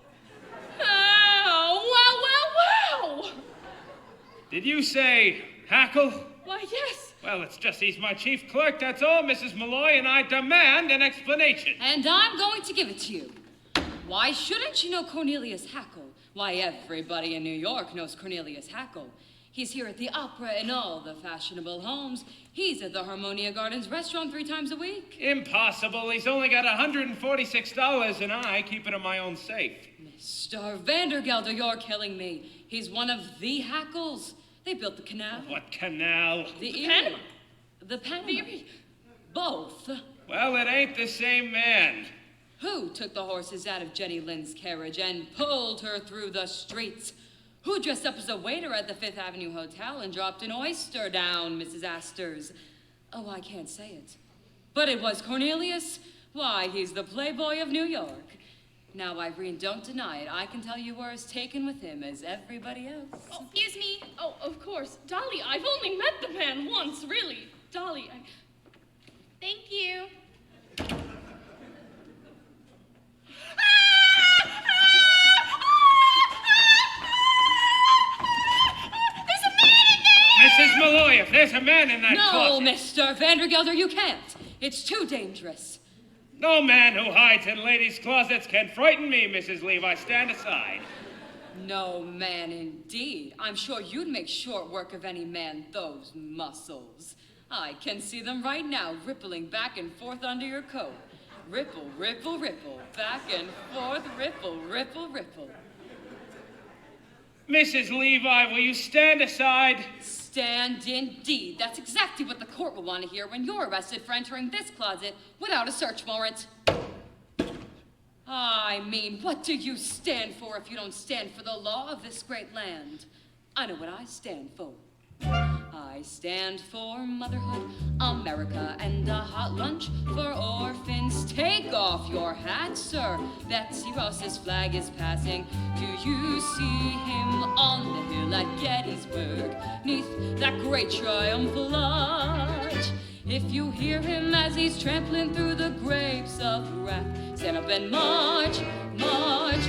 Oh, wow! Did you say Hackl? Why, yes. Well, it's just he's my chief clerk, that's all, Mrs. Malloy, and I demand an explanation. And I'm going to give it to you. Why shouldn't you know Cornelius Hackl? Why, everybody in New York knows Cornelius Hackl. He's here at the opera in all the fashionable homes. He's at the Harmonia Gardens restaurant 3 times a week. Impossible. He's only got $146, and I keep it in my own safe. Mr. Vandergelder, you're killing me. He's one of the Hackls. They built the canal. What canal? The Panama. The Panama. Both. Well, it ain't the same man. Who took the horses out of Jenny Lynn's carriage and pulled her through the streets? Who dressed up as a waiter at the 5th Avenue Hotel and dropped an oyster down Mrs. Astor's? Oh, I can't say it. But it was Cornelius. Why, he's the playboy of New York. Now, Irene, don't deny it. I can tell you were as taken with him as everybody else. Oh, excuse me. Oh, of course. Dolly, I've only met the man once, really. Dolly, Thank you. Mrs. Malloy, if there's a man in that No, closet... Mr. Vandergelder, you can't. It's too dangerous. No man who hides in ladies' closets can frighten me, Mrs. Levi. Stand aside. No man, indeed. I'm sure you'd make short work of any man, those muscles. I can see them right now, rippling back and forth under your coat. Ripple, ripple, ripple, back and forth, ripple, ripple, ripple. Mrs. Levi, will you stand aside? Stand indeed. That's exactly what the court will want to hear when you're arrested for entering this closet without a search warrant. I mean, what do you stand for if you don't stand for the law of this great land? I know what I stand for. I stand for motherhood, America, and a hot lunch for orphans. Take off your hat, sir. Betsy Ross's flag is passing. Do you see him on the hill at Gettysburg, 'neath that great triumphal arch? If you hear him as he's trampling through the grapes of wrath, stand up and march, march,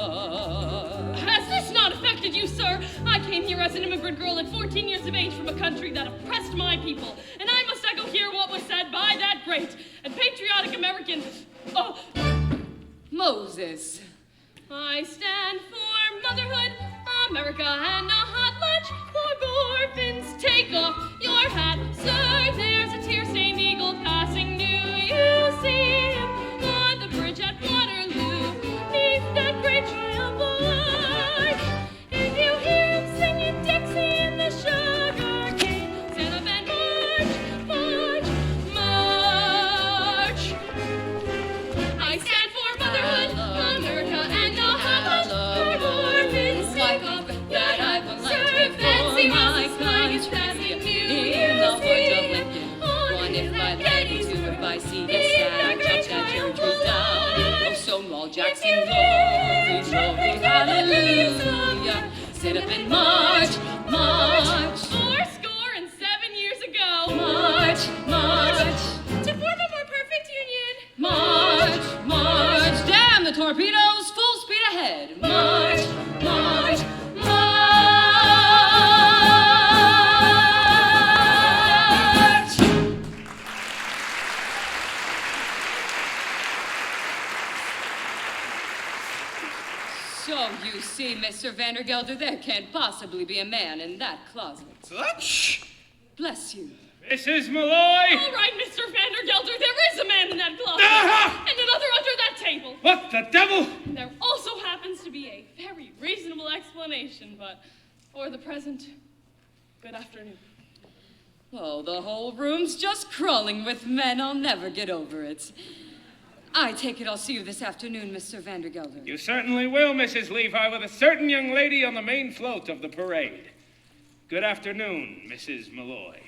march. has this not affected you, sir? I came here as an immigrant girl at 14 years of age from a country that oppressed my people, and I must echo here what was said by that great and patriotic American, Moses. I stand for motherhood, America, and a hot lunch for orphans. Take off your hat, sir. There's a tear-stained eagle passing. Do you see him on the bridge at Waterloo, 'neath that great triumphal arch? If you hear him singing Dixie in the sugar cane, stand up and march, march, march. I stand for motherhood, America, and a hot lunch for orphans. Take off that hat, sir. Fancy Rose's flag is passing. Do you see him on If I that led you to Gettysburg, if I see the beneath sad, that great touch that church was triumphal down. arch? Oh, Stonewall Jackson, If you glory, hear glory, him hallelujah. Sit up and march, march, 87 years ago. march, march, To form a more perfect union. march, march. Damn the torpedoes, full speed ahead. March, march, march. So you see, Mr. Vandergelder, there can't possibly be a man in that closet. Shh! Bless you. Mrs. Malloy! All right, Mr. Vandergelder, there is a man in that closet. Ah! And another under that table. What the devil? There also happens to be a very reasonable explanation, but for the present, good afternoon. Oh, the whole room's just crawling with men. I'll never get over it. I take it I'll see you this afternoon, Mr. Vandergelder. You certainly will, Mrs. Levi, with a certain young lady on the main float of the parade. Good afternoon, Mrs. Malloy.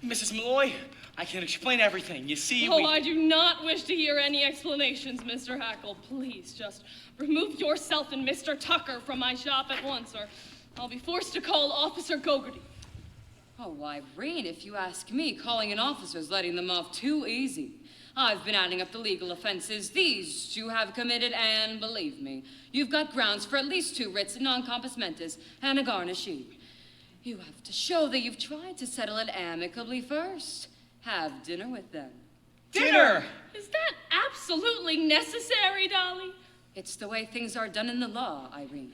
Mrs. Malloy, I can explain everything. You see, Oh, I do not wish to hear any explanations, Mr. Hackl. Please, just remove yourself and Mr. Tucker from my shop at once, or I'll be forced to call Officer Gogarty. Oh, Irene, if you ask me, calling an officer's letting them off too easy. I've been adding up the legal offenses these two have committed, and believe me, you've got grounds for at least 2 writs of non compos mentis and a garnishee. You have to show that you've tried to settle it amicably first. Have dinner with them. dinner! Is that absolutely necessary, Dolly? It's the way things are done in the law, Irene.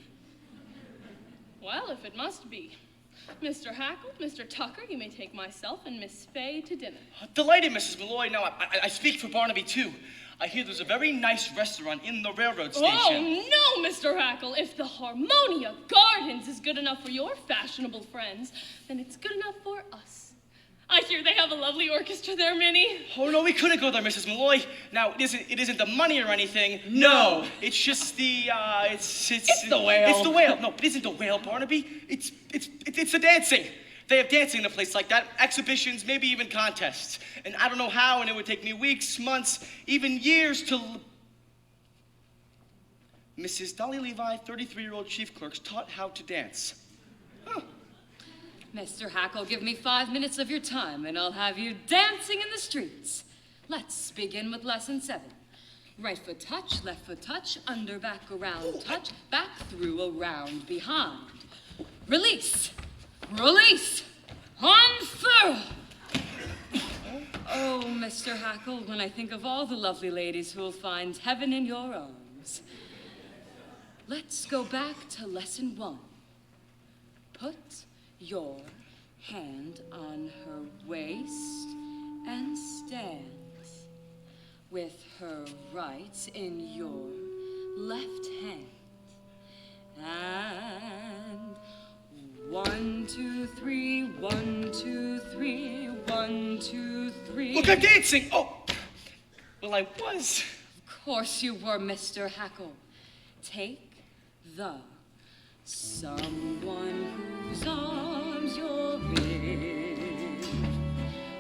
Well, if it must be. Mr. Hackl, Mr. Tucker, you may take myself and Miss Fay to dinner. Delighted, Mrs. Malloy. No, I speak for Barnaby, too. I hear there's a very nice restaurant in the railroad station. Oh, no, Mr. Hackl. If the Harmonia Gardens is good enough for your fashionable friends, then it's good enough for us. I hear they have a lovely orchestra there, Minnie. Oh, no, we couldn't go there, Mrs. Malloy. Now, it isn't the money or anything. No, it's just the, it's the whale. It's the whale. No, it isn't the whale, Barnaby. It's the dancing. They have dancing in a place like that, exhibitions, maybe even contests. And I don't know how, and it would take me weeks, months, even years to... Mrs. Dolly Levi, 33-year-old chief clerks, taught how to dance. Huh. Mr. Hackl, give me 5 minutes of your time, and I'll have you dancing in the streets. Let's begin with lesson 7. Right foot touch, left foot touch, under, back, around, touch, back, through, around, behind. Release, release, unfurl. Oh, Mr. Hackl, when I think of all the lovely ladies who will find heaven in your arms. Let's go back to lesson 1. Put your hand on her waist and stand with her right in your left hand. And 1, 2, 3, 1, 2, 3, 1, 2, 3. Look, I'm dancing! Oh! Well, I was. Of course you were, Mr. Hackl. Take the someone whose arms you're in.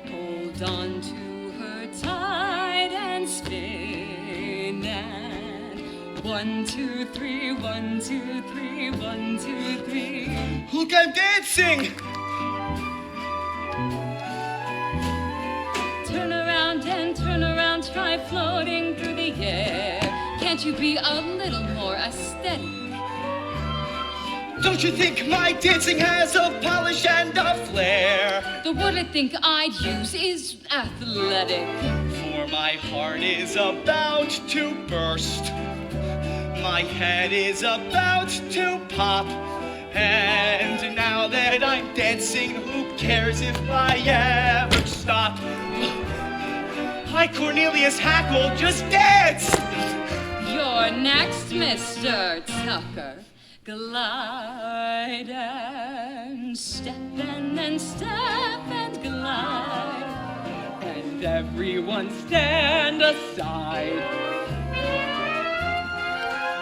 Hold on to her tight and spin. And 1, 2, 3, 1, 2, 3, 1, 2, 3. Look, I'm dancing! Turn around, try floating through the air. Can't you be a little more aesthetic? Don't you think my dancing has a polish and a flair? The word I think I'd use is athletic. For my heart is about to burst. My head is about to pop. And now that I'm dancing, who cares if I ever stop? Hi, Cornelius Hackl, just dance! You're next, Mr. Tucker. Glide and step and then step and glide. And everyone stand aside.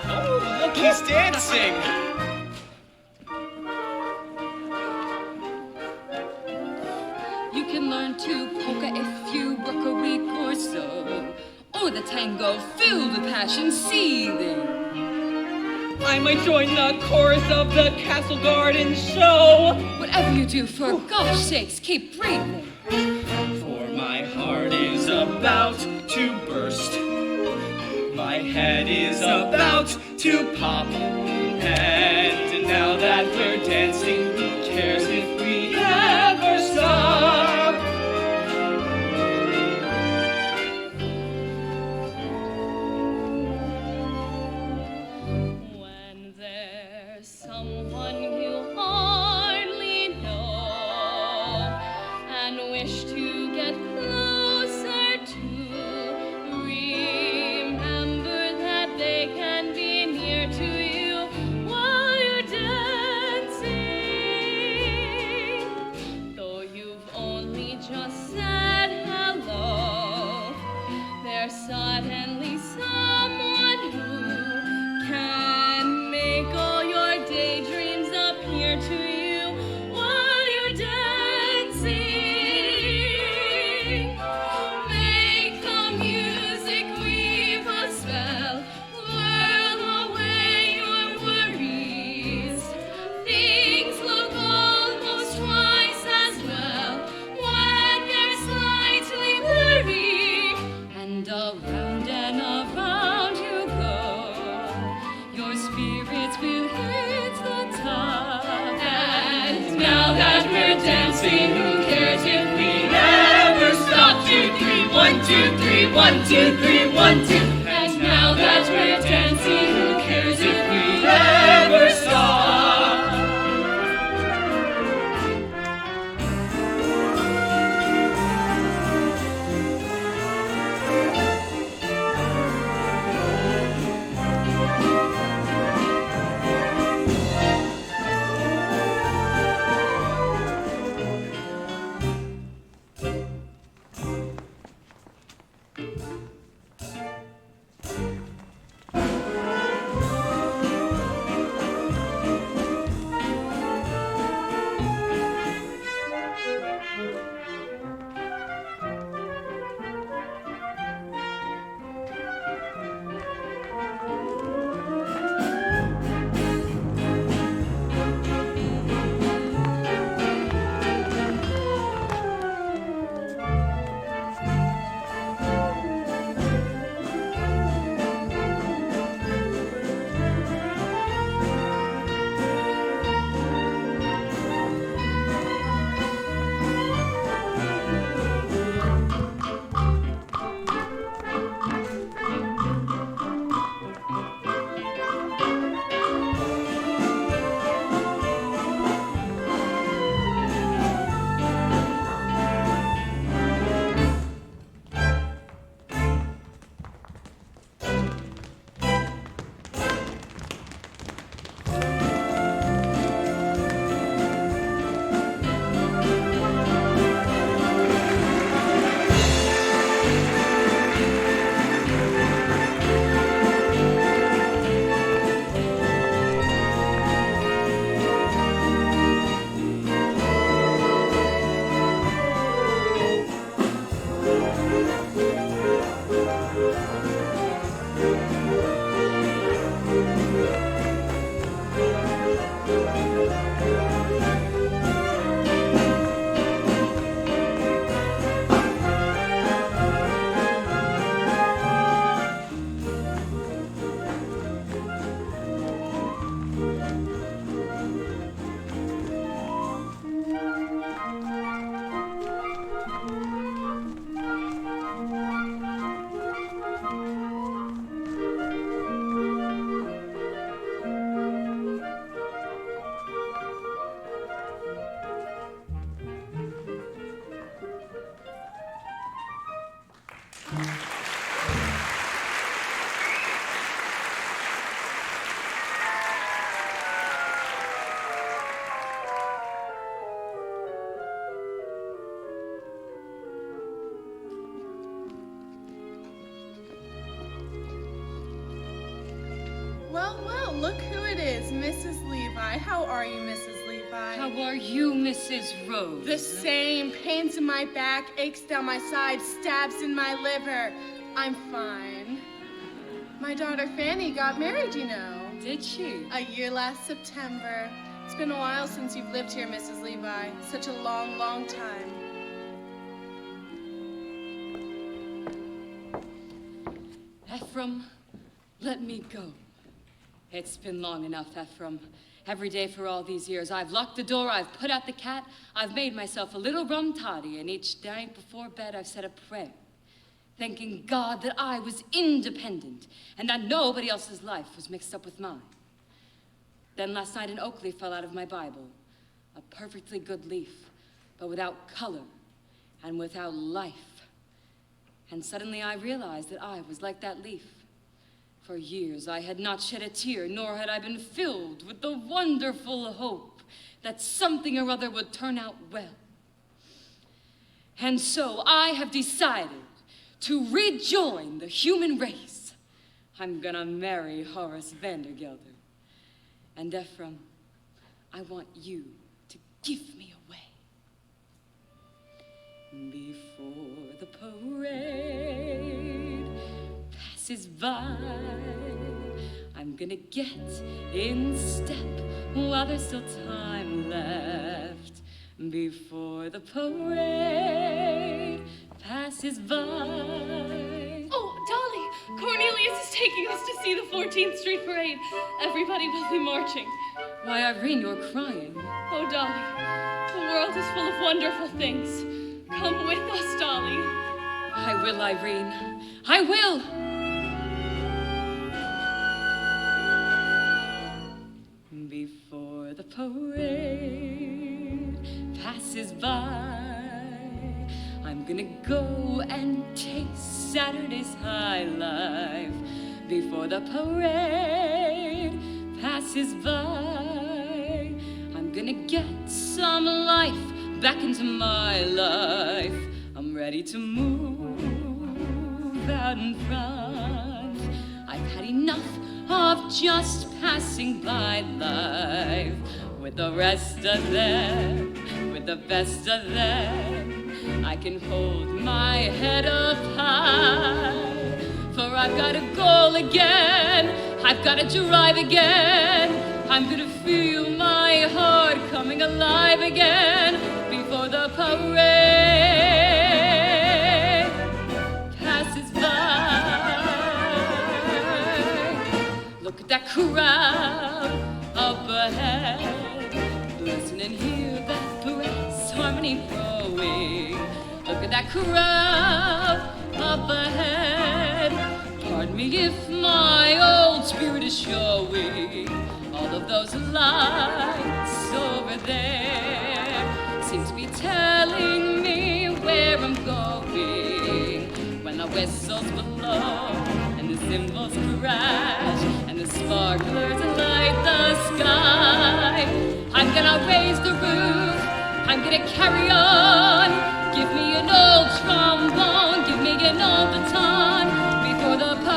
Oh, look, he's dancing! You can learn to polka if you work a week or so. Or the tango, feel the passion seething. I might join the chorus of the Castle Garden show. Whatever you do, for gosh sakes, keep breathing. For my heart is about to burst. My head is about to pop. And now that we're dancing, who cares if we ever stop? When there's someone you hardly know and wish to get closer to, remember that they can be near to you while you're dancing. Though you've only just said hello, there's suddenly someone who can make all your daydreams appear to you while you're dancing. Make the music weave a spell, whirl away your worries. Things look almost twice as well when they're slightly blurry. And around you go. Your spirits will hit the top. And now that we're dancing, who cares if we ever stop? 2, 3, 1, 2, 3, 1, 2, 3, 1, 2. And now that we're dancing, who cares if we ever stop? Well, well, look who it is, Mrs. Levi. How are you, Mrs. Levi? How are you, Mrs. Rose? The same. Pains in my back, aches down my side, stabs in my liver. I'm fine. My daughter Fanny got married, you know. Did she? A year last September. It's been a while since you've lived here, Mrs. Levi. Such a long, long time. Ephraim, let me go. It's been long enough, Ephraim. Every day for all these years, I've locked the door, I've put out the cat, I've made myself a little rum toddy, and each night before bed I've said a prayer, thanking God that I was independent and that nobody else's life was mixed up with mine. Then last night an oak leaf fell out of my Bible, a perfectly good leaf, but without color and without life. And suddenly I realized that I was like that leaf. For years I had not shed a tear, nor had I been filled with the wonderful hope that something or other would turn out well. And so I have decided to rejoin the human race. I'm gonna marry Horace Vandergelder. And Ephraim, I want you to give me away. Before the parade passes by, I'm gonna get in step while there's still time left. Before the parade passes by. Oh, Dolly, Cornelius is taking us to see the 14th Street Parade. Everybody will be marching. Why, Irene, you're crying. Oh, Dolly, the world is full of wonderful things. Come with us, Dolly. I will, Irene. I will. Before the parade passes by, I'm gonna go and taste Saturday's high life. Before the parade passes by, I'm gonna get some life back into my life. I'm ready to move out in front. I've had enough of just passing by life with the rest of them, with the best of them. I can hold my head up high, for I've got a goal again, I've got to drive again. I'm gonna feel my heart coming alive again before the parade passes by. Look at that crowd up ahead, listen and hear that brass harmony growing. Look at that crowd up ahead. Pardon me if my old spirit is showing. All of those lights over there seem to be telling me where I'm going. When the whistles blow and the cymbals crash and the sparklers light the sky, I'm gonna raise the roof, I'm gonna carry on. Give me an old trombone, give me an old baton before the parade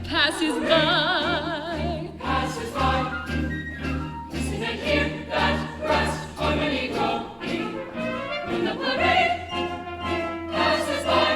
passes by. Passes by. Listen and hear that brass harmony growing. When the parade passes by,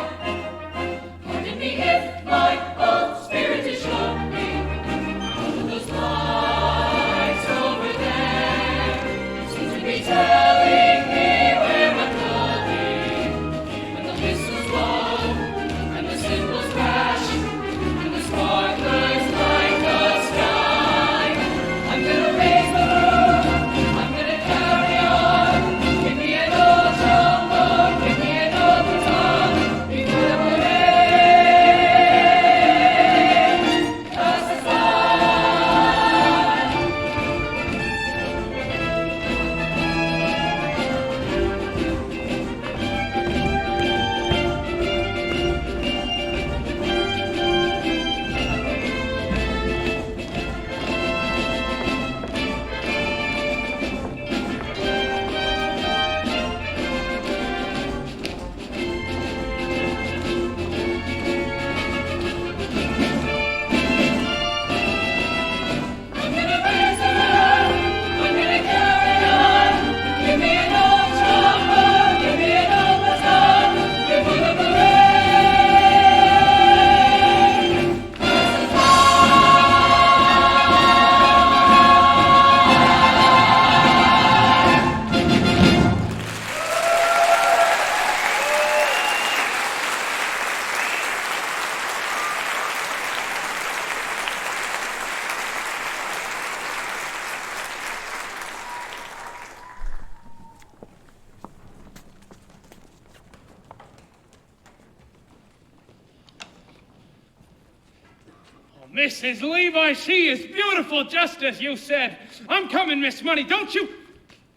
Mrs. Levi, she is beautiful, just as you said. I'm coming, Miss Money, don't you...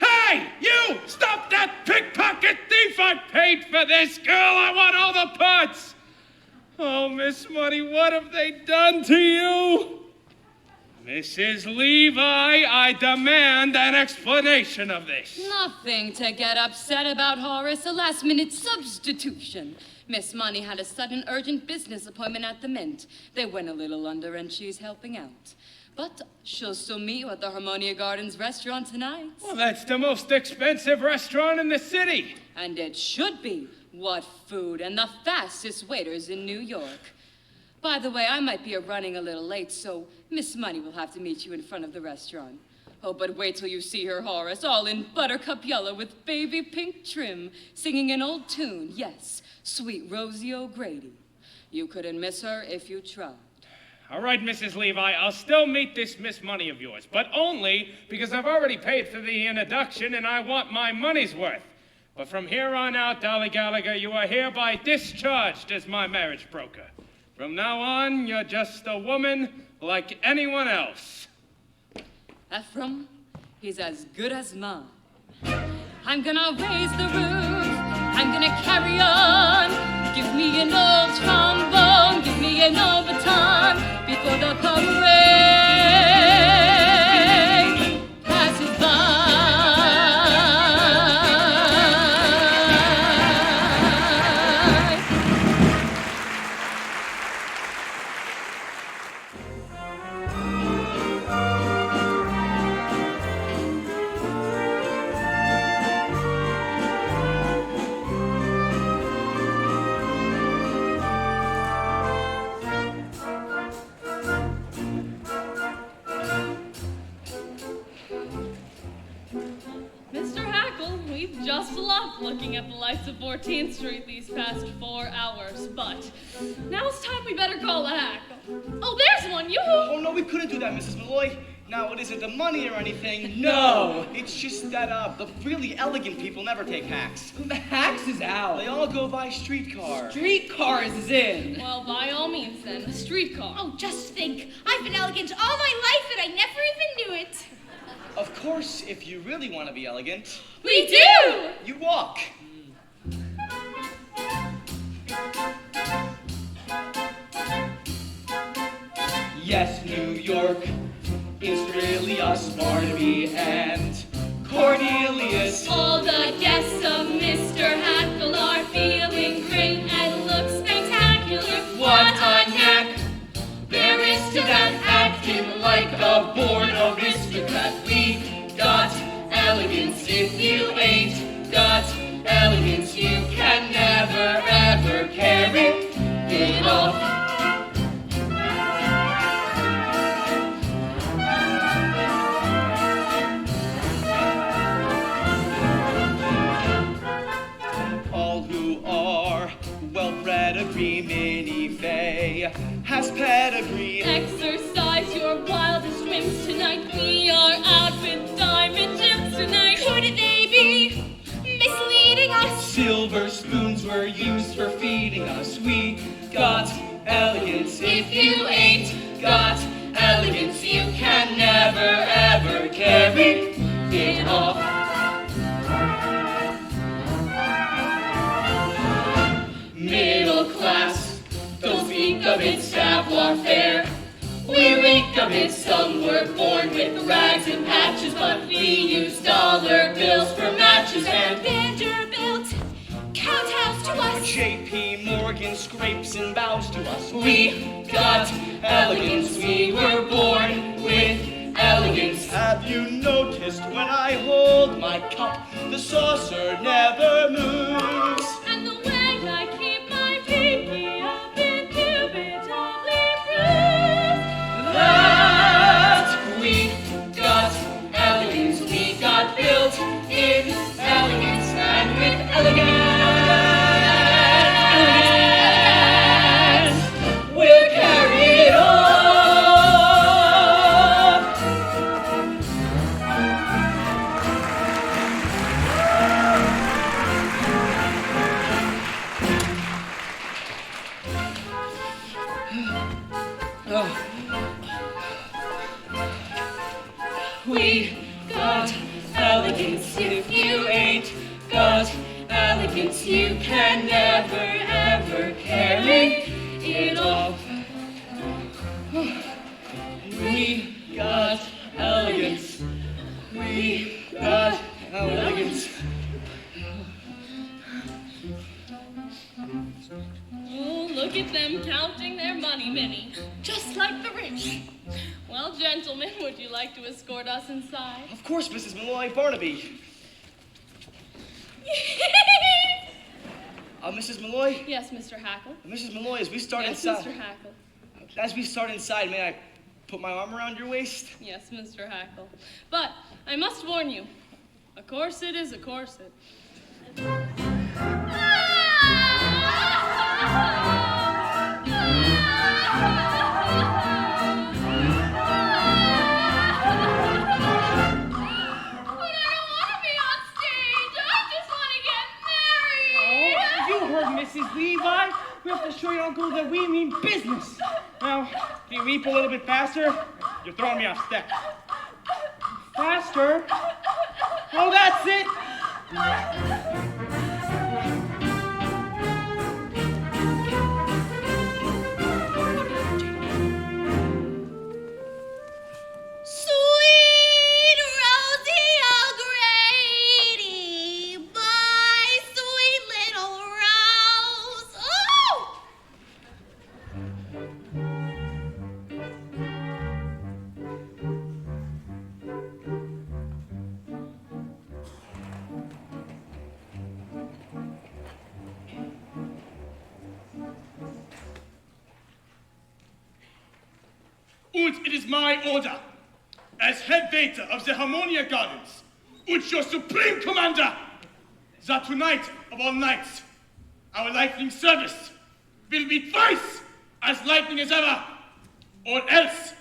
Hey, you! Stop that pickpocket thief! I paid for this, girl! I want all the parts! Oh, Miss Money, what have they done to you? Mrs. Levi, I demand an explanation of this. Nothing to get upset about, Horace. A last-minute substitution. Miss Money had a sudden urgent business appointment at the Mint. They went a little under and she's helping out. But she'll still meet you at the Harmonia Gardens restaurant tonight. Well, that's the most expensive restaurant in the city. And it should be. What food and the fastest waiters in New York. By the way, I might be running a little late, so Miss Money will have to meet you in front of the restaurant. Oh, but wait till you see her, Horace, all in buttercup yellow with baby pink trim, singing an old tune, yes, Sweet Rosie O'Grady. You couldn't miss her if you tried. All right, Mrs. Levi, I'll still meet this Miss Money of yours, but only because I've already paid for the introduction and I want my money's worth. But from here on out, Dolly Gallagher, you are hereby discharged as my marriage broker. From now on, you're just a woman like anyone else. Ephraim, he's as good as mine. I'm gonna raise the roof, I'm gonna carry on. Give me an old trombone, give me an old baton, before the parade passes by. Just left looking at the lights of 14th Street these past 4 hours, but now it's time we better call a hack. Oh, there's one, yoo-hoo! Oh, no, we couldn't do that, Mrs. Malloy. Now, it isn't the money or anything. No. It's just that, the really elegant people never take hacks. The hacks is out. They all go by streetcar. Streetcars is in. Well, by all means, then, the streetcar. Oh, just think. I've been elegant all my life and I never even knew it. Of course, if you really want to be elegant, We do! you walk. Yes, New York is really us, Barnaby and Cornelius. All the guests of Mr. Hackl are feeling great and look spectacular. What a knack there is to that acting like a born aristocrat. We got elegance. If you ain't got elegance, you can never ever carry it off. All who are well-bred agree Minnie Fay has pedigree. Exercise your wildest whims tonight. We are out with diamond gems tonight. Could they be misleading us? Silver spoons were used for feeding us. We got elegance. If you ain't got elegance, you can never ever carry it off. Middle class, don't speak of its savoir-faire. We reek of it. Some were born with rags and patches, but we use dollar bills for matches. And Vanderbilt, count house to us. J.P. Morgan scrapes and bows to us. We got elegance. We were born with elegance. Have you noticed when I hold my cup, the saucer never moves? And the way I keep my pinky up indubitably proves That we got elegance. We got built in elegance and with elegance. We'll carry it on. We got elegance. If you ain't got elegance, you can never, ever carry it off. We got elegance. We got elegance. Oh, look at them counting their money, Minnie. Just like the rich. Well, gentlemen, would you like to escort us inside? Of course, Mrs. Malloy, Barnaby. Mrs. Malloy? Yes, Mr. Hackl. Mrs. Malloy, as we start Yes, inside. Mr. Hackl. As we start inside, may I put my arm around your waist? Yes, Mr. Hackl. But I must warn you, a corset is a corset. Mrs. Levi, we have to show your uncle that we mean business. Now, can you weep a little bit faster? You're throwing me off step. Faster? Oh, that's it. Sweet Rosie O'Grady, my sweet little Rose. Oh! Und it is my order, as head waiter of the Harmonia Gardens, and your supreme commander, that tonight of all nights, our lightning service will be twice as lightning as ever, or else.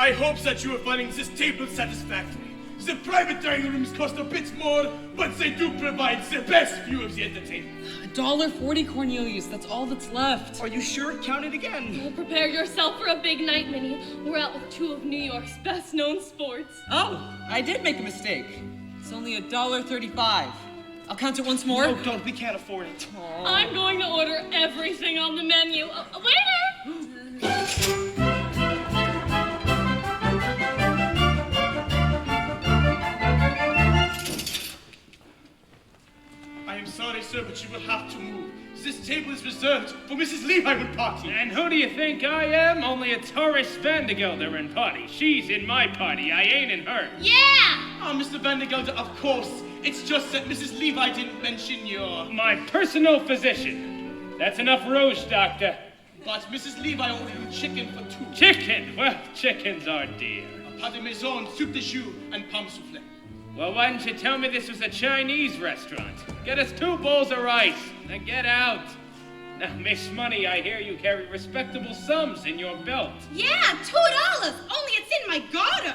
I hope that you are finding this table satisfactory. The private dining rooms cost a bit more, but they do provide the best view of the entertainment. $1.40, Cornelius. That's all that's left. Are you sure? Count it again. Well, prepare yourself for a big night, Minnie. We're out with two of New York's best-known sports. Oh, I did make a mistake. It's only $1.35. I'll count it once more. No, don't. We can't afford it. Oh. I'm going to order everything on the menu. Waiter! I am sorry, sir, but you will have to move. This table is reserved for Mrs. Levi-Nora party. And who do you think I am? Only it's Horace Vandergelder-Erin party. She's in my party. I ain't in her. Yeah! Ah, Mr. Vandergelder, of course. It's just that Mrs. Levi didn't mention your... My personal physician. That's enough Rose, Doctor. But Mrs. Levi only do chicken for 2. Chicken? Well, chickens are dear. A pâte de maison, soup de choux, and pomme soufflé. Well, why didn't you tell me this was a Chinese restaurant? Get us 2 bowls of rice, then get out. Now, Miss Money, I hear you carry respectable sums in your belt. Yeah, $2, only it's in my garter.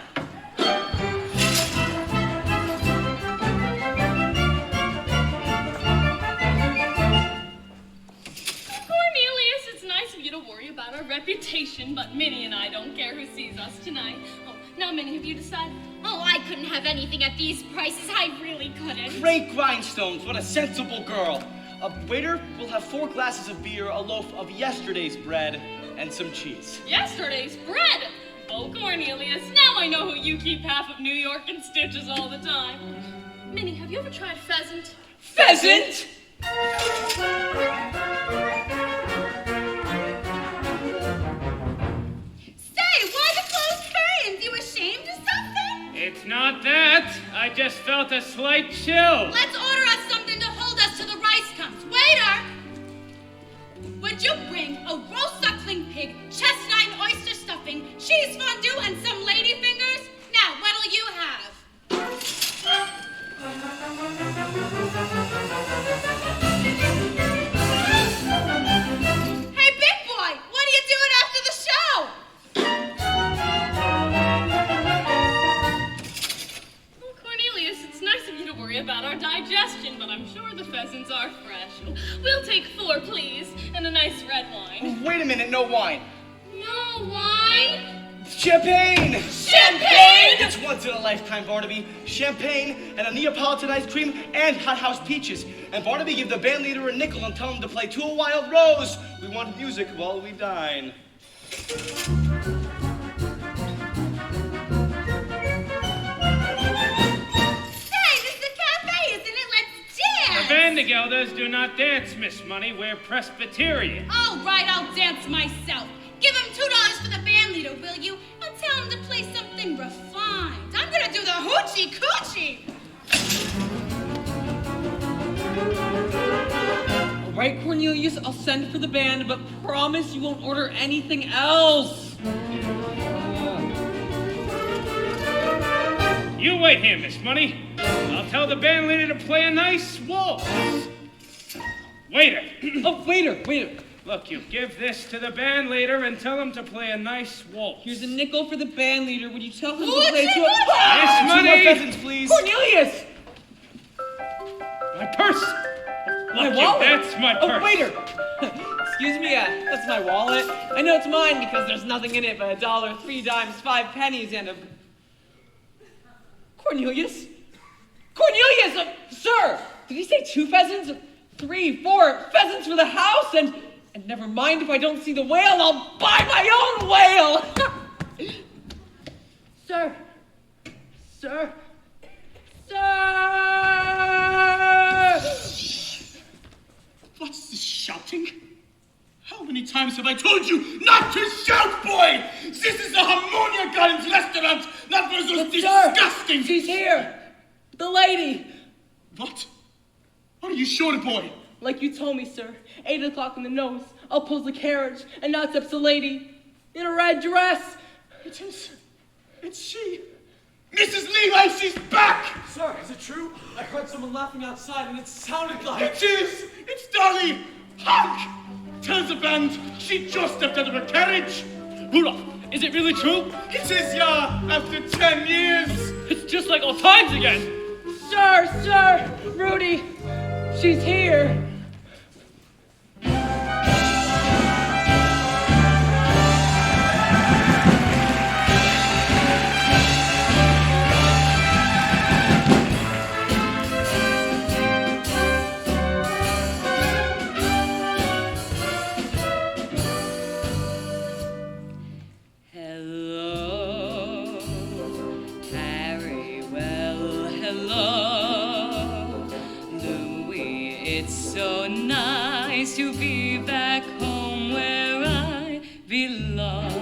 Cornelius, it's nice of you to worry about our reputation, but Minnie and I don't care who sees us tonight. Oh, now, Minnie, have you decided? Oh, I couldn't have anything at these prices. I really couldn't. Great grindstones, what a sensible girl. Waiter, we'll have 4 glasses of beer, a loaf of yesterday's bread, and some cheese. Yesterday's bread! Oh, Cornelius, now I know who you keep half of New York in stitches all the time. Minnie, have you ever tried pheasant? Pheasant? Say, why the closed curtains? You ashamed of something? It's not that. I just felt a slight chill. Let's order us something to hold us till the rice comes. Waiter! Would you bring a roast duckling pig, chestnut and oyster stuffing, cheese fondue, and some lady fingers? Now, what'll you have? Hey, big boy, what are you doing after the show? Well, Cornelius, it's nice of you to worry about our digestion, but I'm sure the pheasants are fresh. We'll take 4, please, and a nice red wine. Wait a minute, no wine. No wine? Champagne! Champagne! It's once in a lifetime, Barnaby. Champagne and a Neapolitan ice cream and hothouse peaches. And Barnaby, give the band leader a nickel and tell him to play To a Wild Rose. We want music while we dine. Say, this is a cafe, isn't it? Let's dance! The Vandergelders do not dance, Miss Money. We're Presbyterian. All right, I'll dance myself. Give him $2 for the band leader, will you? I'll tell him to play something refined. I'm gonna do the hoochie coochie. All right, Cornelius, I'll send for the band, but promise you won't order anything else. You wait here, Miss Money. I'll tell the band leader to play a nice waltz. Waiter. Oh, waiter. Look, you give this to the band leader and tell him to play a nice waltz. Here's a nickel for the band leader. Would you tell him What's to play it? to What's it? Miss 2 more Money! pheasants, please. Cornelius! My purse! My Look, wallet? that's my purse. Oh, waiter! Excuse me, that's my wallet. I know it's mine because there's nothing in it but $1, 3 dimes, 5 pennies, and a... Cornelius? Sir! Did he say 2 pheasants? 3, 4 pheasants for the house, and never mind if I don't see the whale, I'll buy my own whale! Sir! What's this shouting? How many times have I told you not to shout, boy? This is the Harmonia Gardens restaurant, not one of those disgusting... Sir, she's here! The lady! What? Are you sure, boy? Like you told me, sir. 8 o'clock in the nose. I'll pulls the carriage, and now steps the lady in a red dress. It's she. Mrs. Levi, she's back! Sir, is it true? I heard someone laughing outside, and it sounded like... It is! It's Dolly! Honk! Tell the band she just stepped out of her carriage. Rudolf, is it really true? It is, yeah, after 10 years. It's just like old times again. Sir, Rudy, she's here. To be back home where I belong.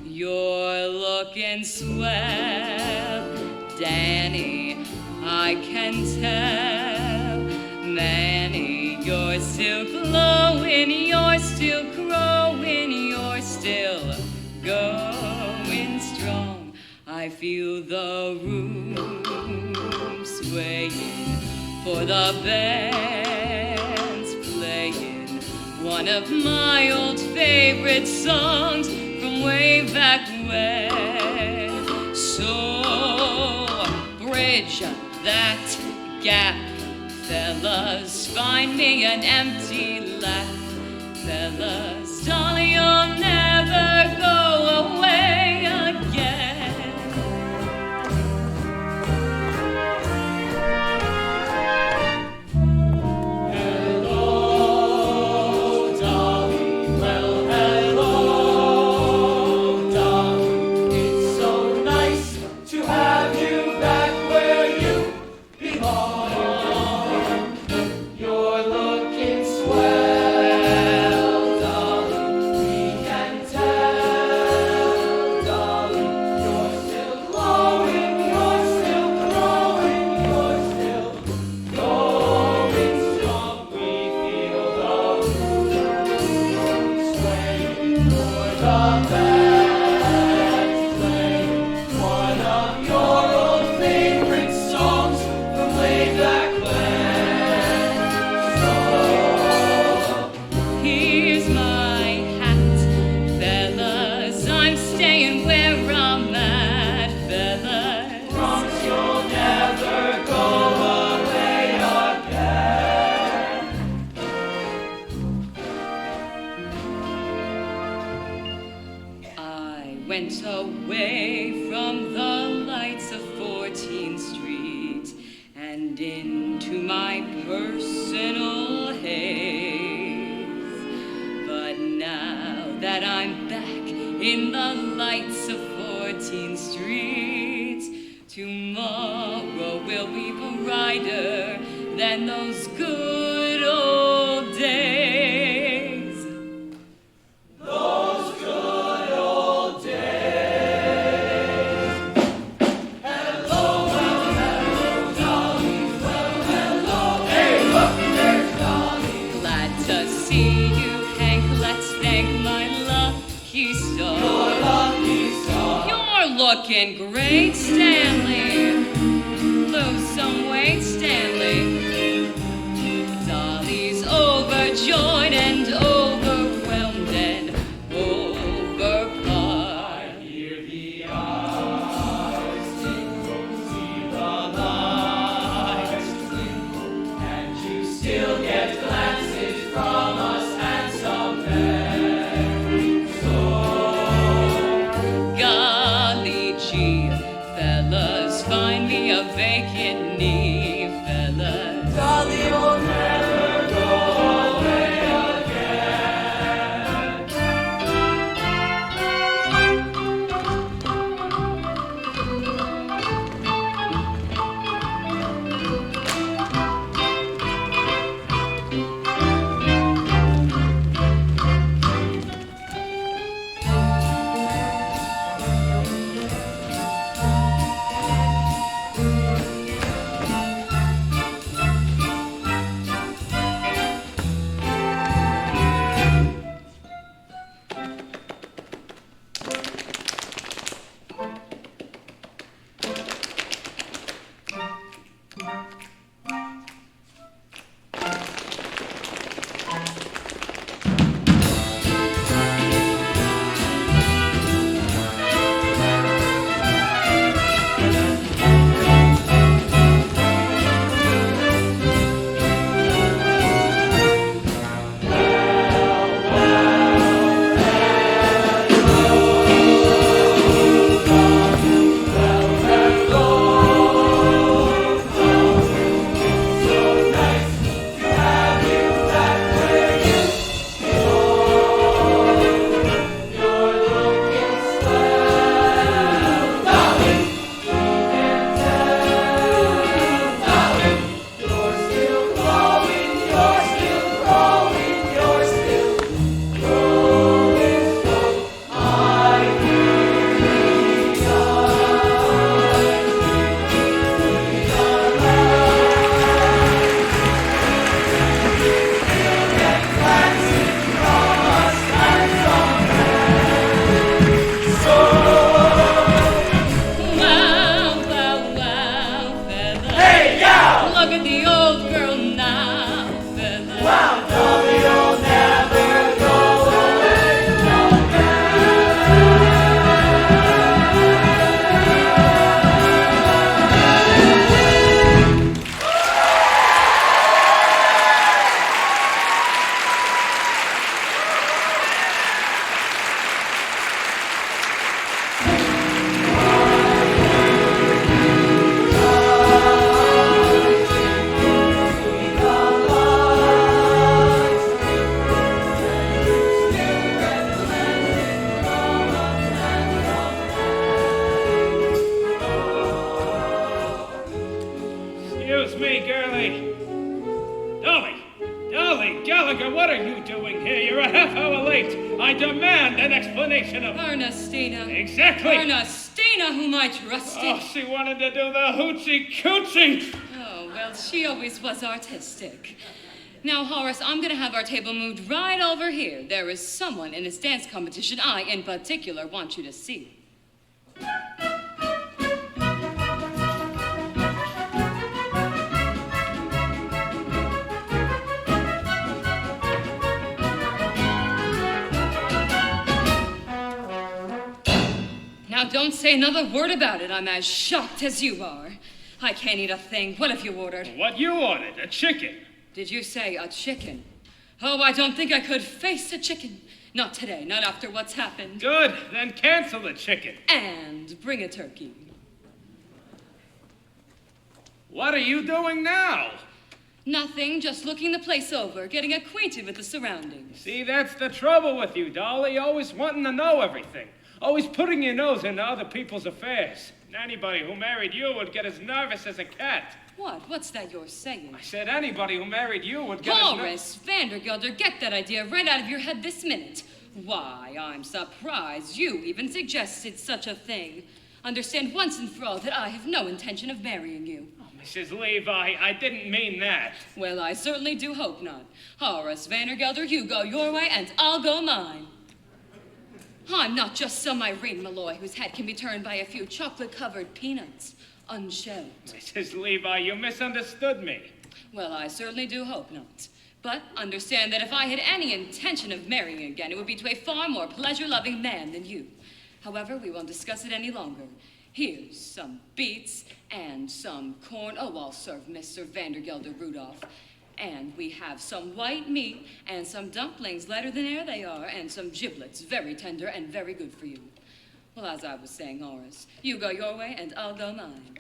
You're looking swell, Danny. I can tell. Manny, you're still glowing, you're still growing, you're still going strong. I feel the room swaying, for the band's playing one of my old favorite songs from way back when. So bridge that gap, fellas, find me an empty lap. Fellas, Dolly, you'll never go away again. Hello, Dolly. Well, hello, Dolly. It's so nice to have you back where you belong. You're looking swell, Dolly. We can tell, Dolly. You're still glowing, you're still growing, you're still going strong. We feel the room swaying for the band's playing one of your old favorite songs from way back when. Here's my hat, fellas, I'm staying where I'm at, fellas. Promise you'll never go away again. I went away from the lights of 14th Street and into my personal haze. But now that I'm back in the lights of 14th Street, tomorrow will be brighter than those good old days. Those good old days. Hello, well, hello, Dolly. Well, hello. Hey, look, there's Dolly. Glad to see you, Hank. Let's thank my lucky star. Your lucky star. You're looking great, Stanley. Lose some weight, Stanley. Dolly's overjoyed and overwhelmed and overpowered. Hear the eyes tinkle, see the lights twinkle, and you still get glances from us handsome men. So Golly gee, fellas, find me a vacant knee, fellas. Dolly, you'll never go away again. I demand an explanation of... Ernestina. Exactly. Ernestina, whom I trusted. Oh, she wanted to do the hoochie-coochie. Oh, well, she always was artistic. Now, Horace, I'm going to have our table moved right over here. There is someone in this dance competition I, in particular, want you to see. Now, don't say another word about it. I'm as shocked as you are. I can't eat a thing. What have you ordered? What you ordered, a chicken. Did you say a chicken? Oh, I don't think I could face a chicken. Not today, not after what's happened. Good, then cancel the chicken. And bring a turkey. What are you doing now? Nothing, just looking the place over, getting acquainted with the surroundings. See, that's the trouble with you, Dolly. Always wanting to know everything. Always putting your nose into other people's affairs. And anybody who married you would get as nervous as a cat. What? What's that you're saying? I said anybody who married you would get Horace Vandergelder, get that idea right out of your head this minute. Why, I'm surprised you even suggested such a thing. Understand once and for all that I have no intention of marrying you. Oh, Mrs. Levi, I didn't mean that. Well, I certainly do hope not. Horace Vandergelder, you go your way and I'll go mine. I'm not just some Irene Malloy whose head can be turned by a few chocolate-covered peanuts, unshelled. Mrs. Levi, you misunderstood me. Well, I certainly do hope not. But understand that if I had any intention of marrying again, it would be to a far more pleasure-loving man than you. However, we won't discuss it any longer. Here's some beets and some corn. Oh, I'll serve Mr. Vandergelder Rudolf. And we have some white meat and some dumplings, lighter than air they are, and some giblets, very tender and very good for you. Well, as I was saying, Horace, you go your way and I'll go mine.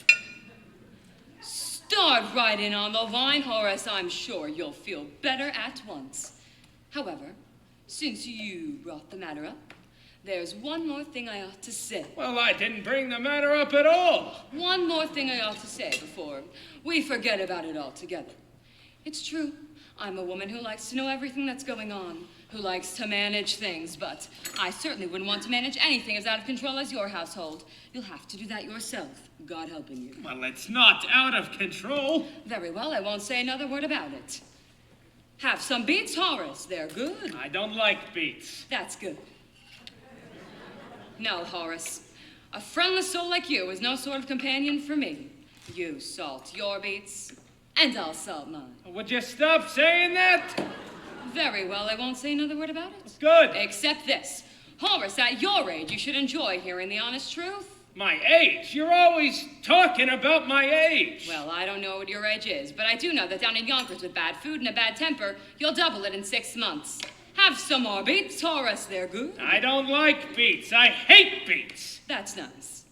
Start right in on the wine, Horace. I'm sure you'll feel better at once. However, since you brought the matter up, there's one more thing I ought to say. Well, I didn't bring the matter up at all. One more thing I ought to say before we forget about it altogether. It's true, I'm a woman who likes to know everything that's going on, who likes to manage things, but I certainly wouldn't want to manage anything as out of control as your household. You'll have to do that yourself, God helping you. Well, it's not out of control. Very well, I won't say another word about it. Have some beets, Horace. They're good. I don't like beets. That's good. No, Horace, a friendless soul like you is no sort of companion for me. You salt your beets, and I'll salt mine. Would you stop saying that? Very well, I won't say another word about it. Good. Except this. Horace, at your age, you should enjoy hearing the honest truth. My age? You're always talking about my age. Well, I don't know what your age is, but I do know that down in Yonkers with bad food and a bad temper, you'll double it in 6 months. Have some more beets, Horace. They're good. I don't like beets. I hate beets. That's nice.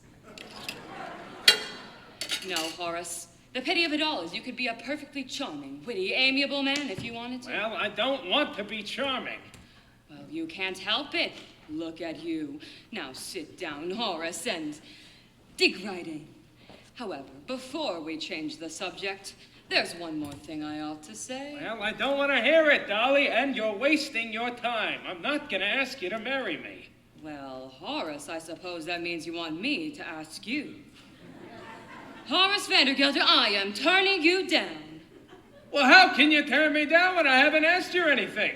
No, Horace. The pity of it all is you could be a perfectly charming, witty, amiable man if you wanted to. Well, I don't want to be charming. Well, you can't help it. Look at you. Now sit down, Horace, and dig right in. However, before we change the subject, there's one more thing I ought to say. Well, I don't want to hear it, Dolly, and you're wasting your time. I'm not going to ask you to marry me. Well, Horace, I suppose that means you want me to ask you. Horace Vandergelder, I am turning you down. Well, how can you turn me down when I haven't asked you anything?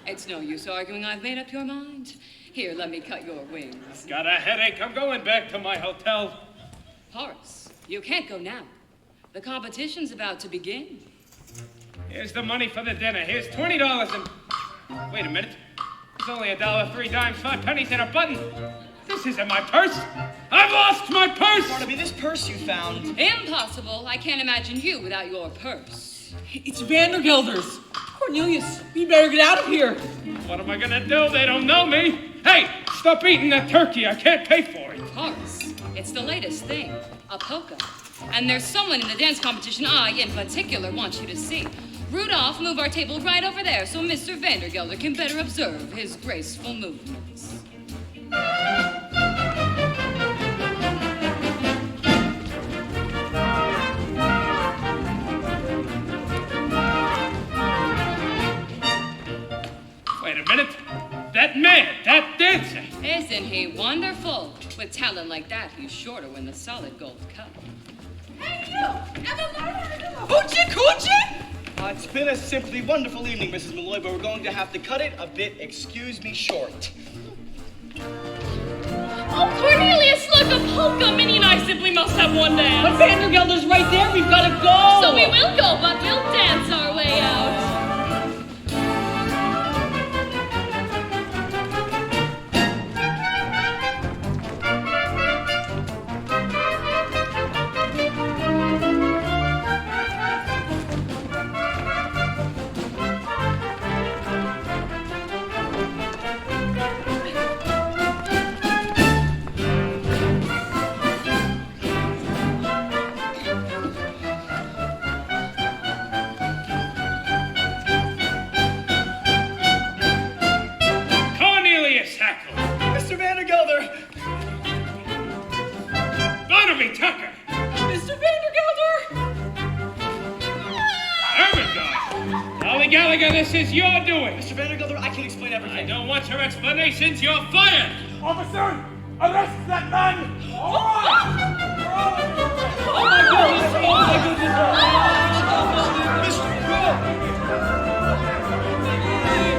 It's no use arguing. I've made up your mind. Here, let me cut your wings. Got a headache. I'm going back to my hotel. Horace, you can't go now. The competition's about to begin. Here's the money for the dinner. Here's $20 and... Wait a minute. It's only $1, 3 dimes, 5 pennies, and a button. This isn't my purse. I've lost my purse! Barnaby, this purse you found... Impossible. I can't imagine you without your purse. It's Vandergelder's. Cornelius, we better get out of here. What am I gonna do? They don't know me. Hey, stop eating that turkey. I can't pay for it. Horace, it's the latest thing. A polka. And there's someone in the dance competition I, in particular, want you to see. Rudolf, move our table right over there so Mr. Vandergelder can better observe his graceful movements. Wait a minute. That man! Isn't he wonderful? With talent like that, he's sure to win the solid gold cup. Hey, you! Hoochie coochie! It's been a simply wonderful evening, Mrs. Malloy, but we're going to have to cut it a bit, excuse me, short. Oh, Cornelius, look, a polka. Minnie and I simply must have one dance. But Vandergelder's right there. We've got to go. So we will go, but we'll dance our way out. This is your doing. Mr. Vandergelder, I can explain everything. I don't want your explanations. You're fired. Officer, arrest that man! Oh my goodness! Oh my goodness!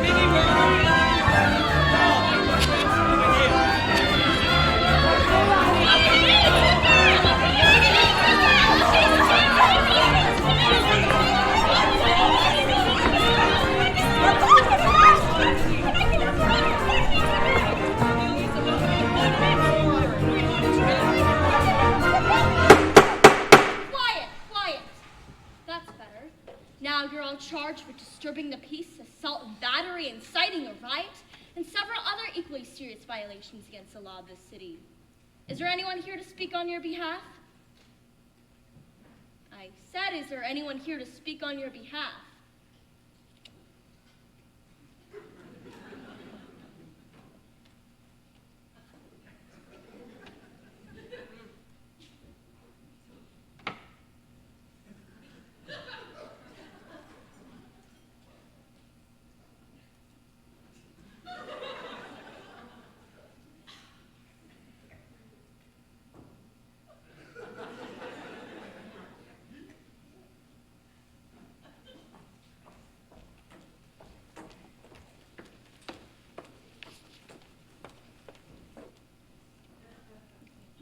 Minnie, where are you? Now you're all charged with disturbing the peace, assault and battery, inciting a riot, and several other equally serious violations against the law of this city. Is there anyone here to speak on your behalf? I said, is there anyone here to speak on your behalf?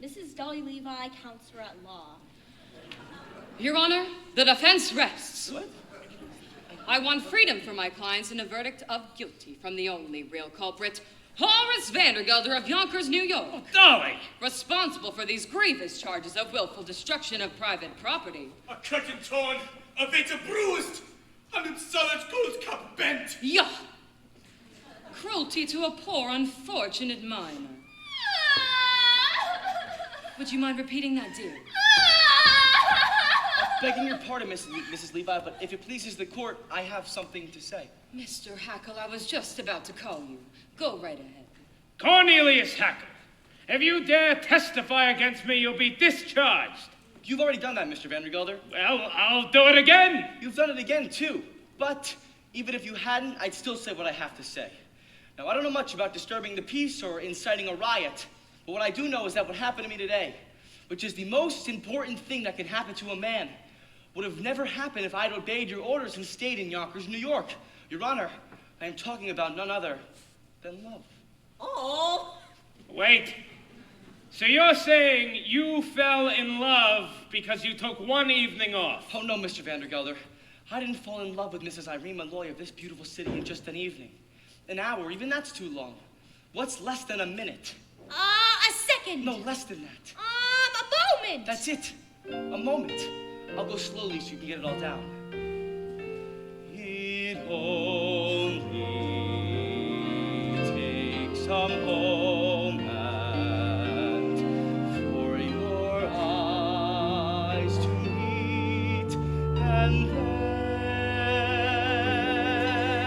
Mrs. Dolly Levi, counselor at law. Your Honor, the defense rests. What? I want freedom for my clients and a verdict of guilty from the only real culprit, Horace Vandergelder of Yonkers, New York. Oh, Dolly! Responsible for these grievous charges of willful destruction of private property. A curtain torn, a vein bruised, and in solid gold cup bent. Yuck! Cruelty to a poor, unfortunate minor. Would you mind repeating that, dear? Begging your pardon, Mrs. Levi, but if it pleases the court, I have something to say. Mr. Hackl, I was just about to call you. Go right ahead. Cornelius Hackl, if you dare testify against me, you'll be discharged. You've already done that, Mr. Vandergelder. Well, I'll do it again. You've done it again, too. But even if you hadn't, I'd still say what I have to say. Now, I don't know much about disturbing the peace or inciting a riot, but what I do know is that what happened to me today, which is the most important thing that can happen to a man, would have never happened if I'd obeyed your orders and stayed in Yonkers, New York. Your Honor, I am talking about none other than love. Oh! Wait. So you're saying you fell in love because you took one evening off? Oh, no, Mr. Vandergelder. I didn't fall in love with Mrs.Irene Malloy of this beautiful city in just an evening. An hour, even that's too long. What's less than a minute? A second. No, less than that. A moment. That's it. A moment. I'll go slowly so you can get it all down. It only takes a moment for your eyes to meet, and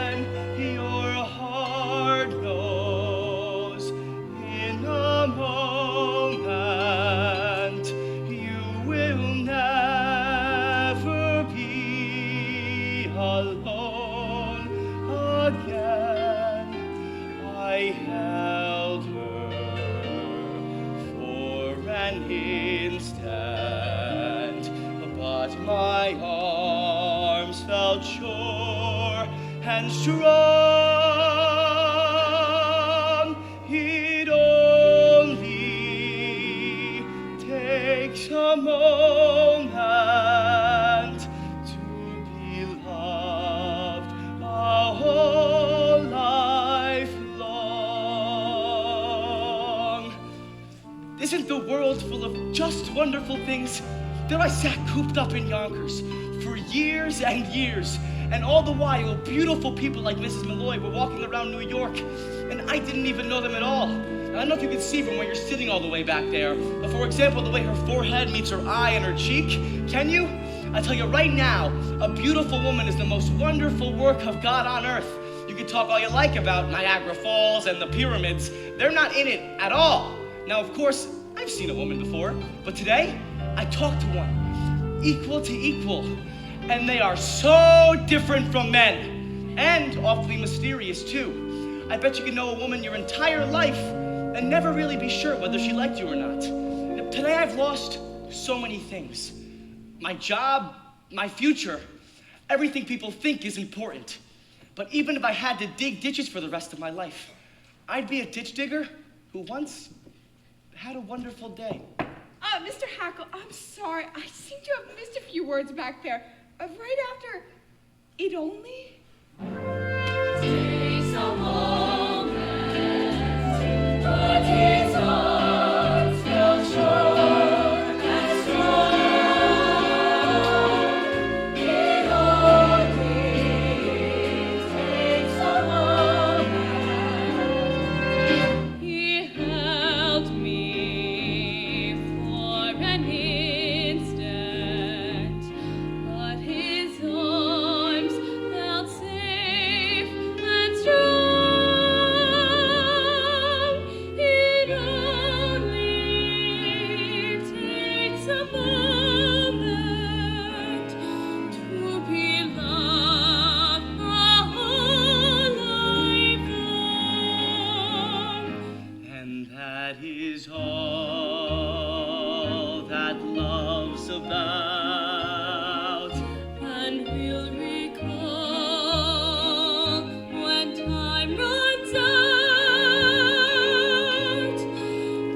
then your heart knows in a moment you will never be alone. an instant, but my arms felt sure and strong. It only takes a moment to be loved a whole life long. Isn't the world full of just wonderful things? There I sat cooped up in Yonkers for years and years, and all the while beautiful people like Mrs. Malloy were walking around New York, and I didn't even know them at all. And I don't know if you can see from where you're sitting all the way back there, but for example, the way her forehead meets her eye and her cheek. Can you? I tell you right now, a beautiful woman is the most wonderful work of God on earth. You can talk all you like about Niagara Falls and the pyramids. They're not in it at all. Now, of course, I've seen a woman before, but today, I talked to one, equal to equal, and they are so different from men, and awfully mysterious too. I bet you can know a woman your entire life and never really be sure whether she liked you or not. Today I've lost so many things. My job, my future, everything people think is important. But even if I had to dig ditches for the rest of my life, I'd be a ditch digger who once had a wonderful day. Mr. Hackl, I'm sorry. I seem to have missed a few words back there. Right after, it only? Takes a moment, but his arms felt sure and strong. It only takes a moment. He held me for an instant, but his arms felt safe and strong. It only takes a moment to be loved a whole life long. And that is all that love's about. And we'll recall when time runs out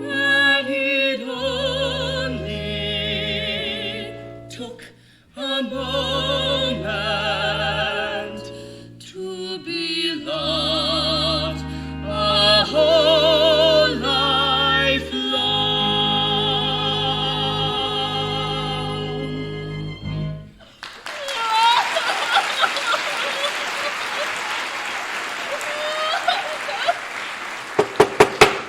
That it only took a moment to be loved a whole life long.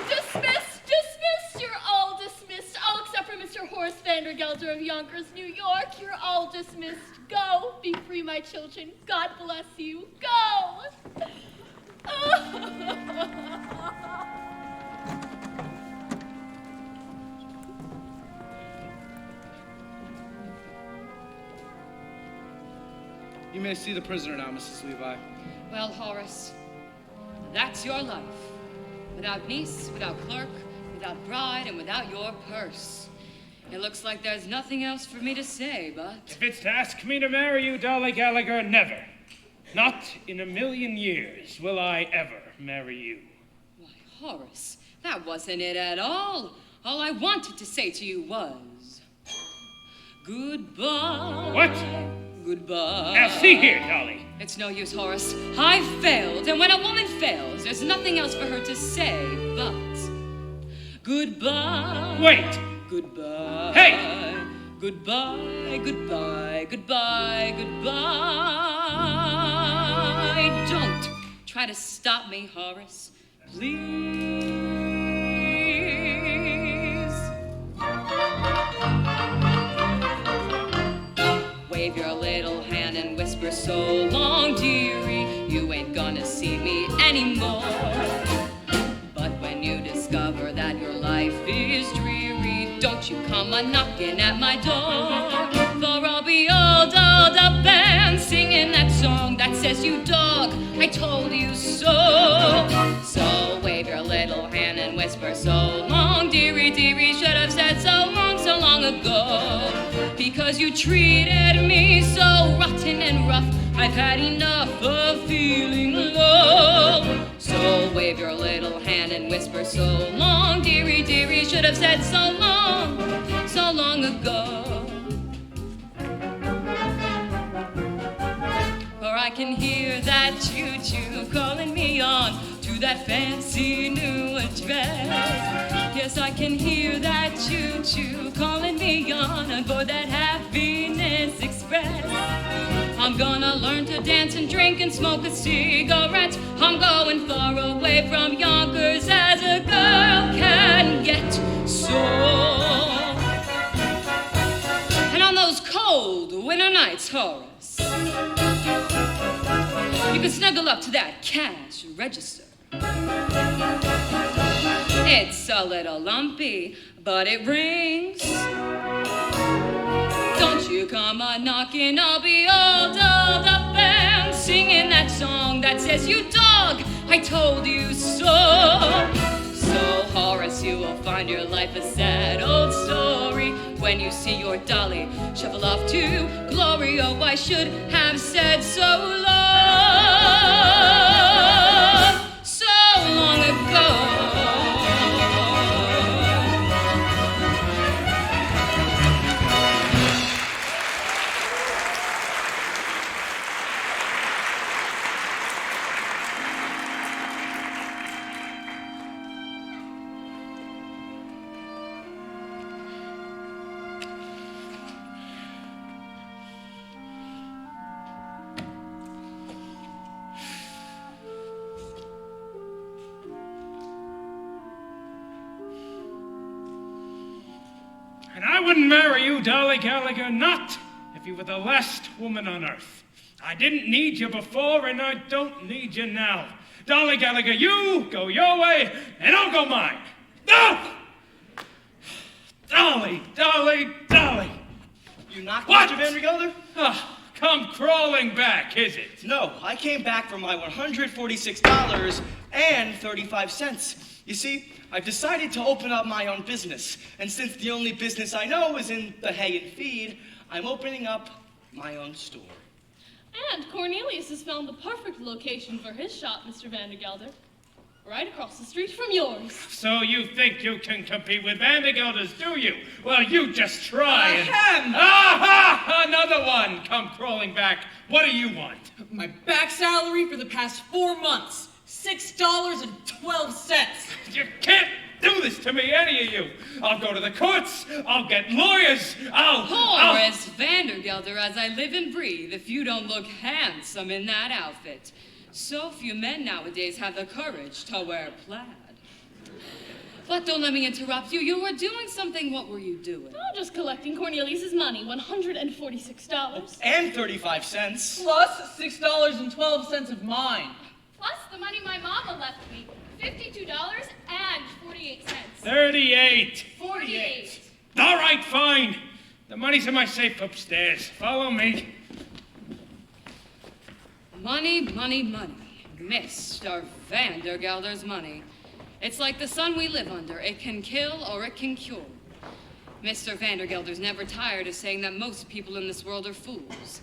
Dismissed, you're all dismissed. All except for Mr. Horace Vandergelder of Yonkers, New York. You're all dismissed. Go, be free, my children. God bless you. Go! You may see the prisoner now, Mrs. Levi. Well, Horace, that's your life. Without niece, without clerk, without bride, and without your purse. It looks like there's nothing else for me to say, but... If it's to ask me to marry you, Dolly Gallagher, never. Not in a million years will I ever marry you. Why, Horace, that wasn't it at all. All I wanted to say to you was... Goodbye. What? Goodbye. Now, see here, Dolly. It's no use, Horace. I've failed, and when a woman fails, there's nothing else for her to say but... Goodbye. Wait. Goodbye. Hey! Goodbye, goodbye, goodbye, goodbye. Don't try to stop me, Horace. Please. Wave your little hand and whisper so long, dearie. You ain't gonna see me anymore. But when you discover that your life is dreary, don't you come a-knocking at my door. For I'll be all dolled up and singing that song that says, you dog, I told you so. So wave your little hand and whisper so long, dear. dearie, dearie, should have said so long ago. Because you treated me so rotten and rough, I've had enough of feeling low. So wave your little hand and whisper so long, dearie, dearie, should have said so long ago. For I can hear that choo-choo calling me on to that fancy new address. Yes, I can hear that choo-choo calling me on board that Happiness Express. I'm gonna learn to dance and drink and smoke a cigarette. I'm going far away from Yonkers as a girl can get. So, and on those cold winter nights, Horace, you can snuggle up to that cash register. It's a little lumpy, but it rings. Don't you come a knocking, I'll be all dolled up and singing that song that says, you dog, I told you so. So, Horace, you will find your life a sad old story when you see your dolly shuffle off to glory. Oh, I should have said so long ago. And I wouldn't marry you, Dolly Gallagher, not if you were the last woman on earth. I didn't need you before, and I don't need you now. Dolly Gallagher, you go your way, and I'll go mine. No! Dolly, Dolly, Dolly. You knocked What? Mr. Vandergelder? Oh, come crawling back, is it? No, I came back for my $146.35. You see, I've decided to open up my own business. And since the only business I know is in the hay and feed, I'm opening up my own store. And Cornelius has found the perfect location for his shop, Mr. Vandergelder. Right across the street from yours. So you think you can compete with Vandergelders, do you? Well, you just try and... Ahem. Aha! Another one! Come crawling back. What do you want? My back salary for the past 4 months, $6.12. You can't do this to me, any of you. I'll go to the courts. I'll get lawyers. Horace Vandergelder, as I live and breathe, if you don't look handsome in that outfit. So few men nowadays have the courage to wear plaid. But don't let me interrupt you. You were doing something. What were you doing? Oh, just collecting Cornelius's money, $146. And 35 cents. Plus $6.12 of mine. Plus the money my mama left me, $52.48. 38. 48. All right, fine. The money's in my safe upstairs. Follow me. Money, money, money. Mr. Vandergelder's money. It's like the sun we live under. It can kill or it can cure. Mr. Vandergelder's never tired of saying that most people in this world are fools.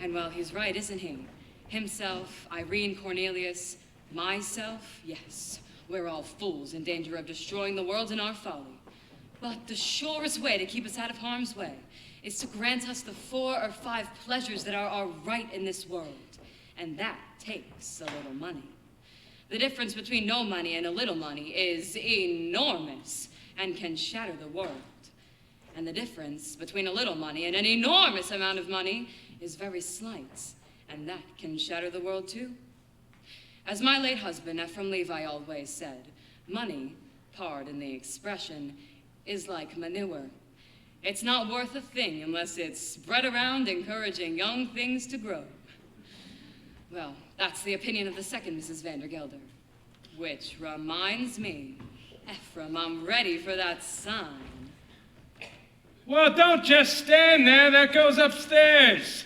And well, he's right, isn't he? Himself, Irene, Cornelius, myself, yes. We're all fools in danger of destroying the world in our folly. But the surest way to keep us out of harm's way is to grant us the 4 or 5 pleasures that are our right in this world. And that takes a little money. The difference between no money and a little money is enormous and can shatter the world. And the difference between a little money and an enormous amount of money is very slight, and that can shatter the world too. As my late husband, Ephraim Levi, always said, money, pardon the expression, is like manure. It's not worth a thing unless it's spread around encouraging young things to grow. Well, that's the opinion of the second Mrs. Vandergelder. Which reminds me, Ephraim, I'm ready for that sign. Well, don't just stand there. That goes upstairs.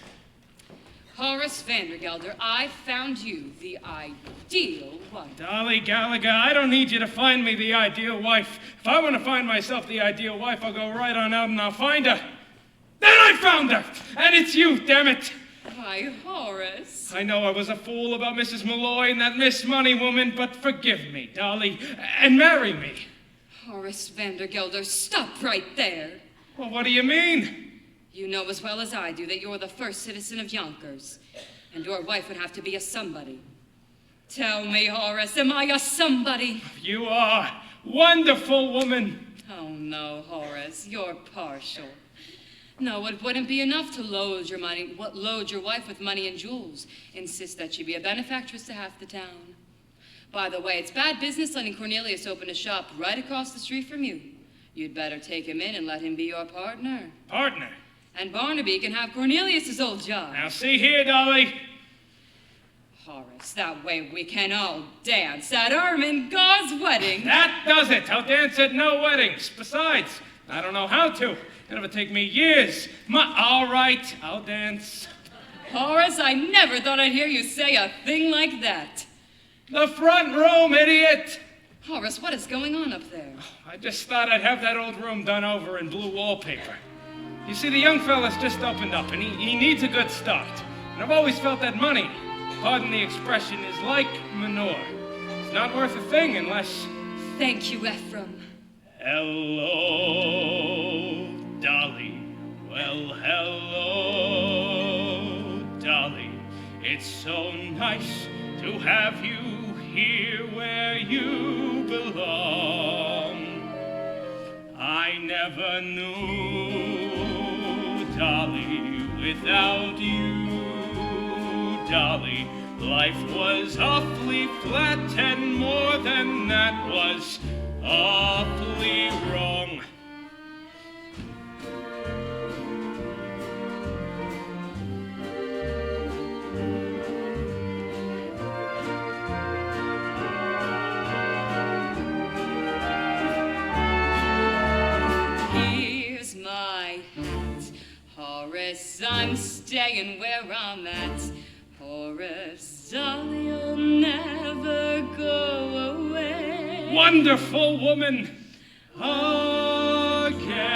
Horace Vandergelder, I found you the ideal wife. Dolly Gallagher, I don't need you to find me the ideal wife. If I want to find myself the ideal wife, I'll go right on out and I'll find her. Then I found her! And it's you, damn it! Why, Horace. I know I was a fool about Mrs. Malloy and that Miss Money woman, but forgive me, Dolly, and marry me. Horace Vandergelder, stop right there. Well, what do you mean? You know as well as I do that you're the first citizen of Yonkers, and your wife would have to be a somebody. Tell me, Horace, am I a somebody? You are. Wonderful woman. Oh, no, Horace, you're partial. No, it wouldn't be enough to load your wife with money and jewels. Insist that she be a benefactress to half the town. By the way, it's bad business letting Cornelius open a shop right across the street from you. You'd better take him in and let him be your partner. Partner? And Barnaby can have Cornelius's old job. Now see here, Dolly. Horace, that way we can all dance at Ermengarde's wedding. That does it. I'll dance at no weddings. Besides, I don't know how to. It'll take me years. All right, I'll dance. Horace, I never thought I'd hear you say a thing like that. The front room, idiot! Horace, what is going on up there? I just thought I'd have that old room done over in blue wallpaper. You see, the young fella's just opened up, and he needs a good start. And I've always felt that money, pardon the expression, is like manure. It's not worth a thing unless... Thank you, Ephraim. Hello, Dolly. Well, hello, Dolly. It's so nice to have you here where you belong. I never knew, Dolly, without you, Dolly, life was awfully flat, and more than that was awfully wrong. Here's my hat, Horace, I'm staying where I'm at. Horace, Dolly, you'll never go away. Wonderful woman again.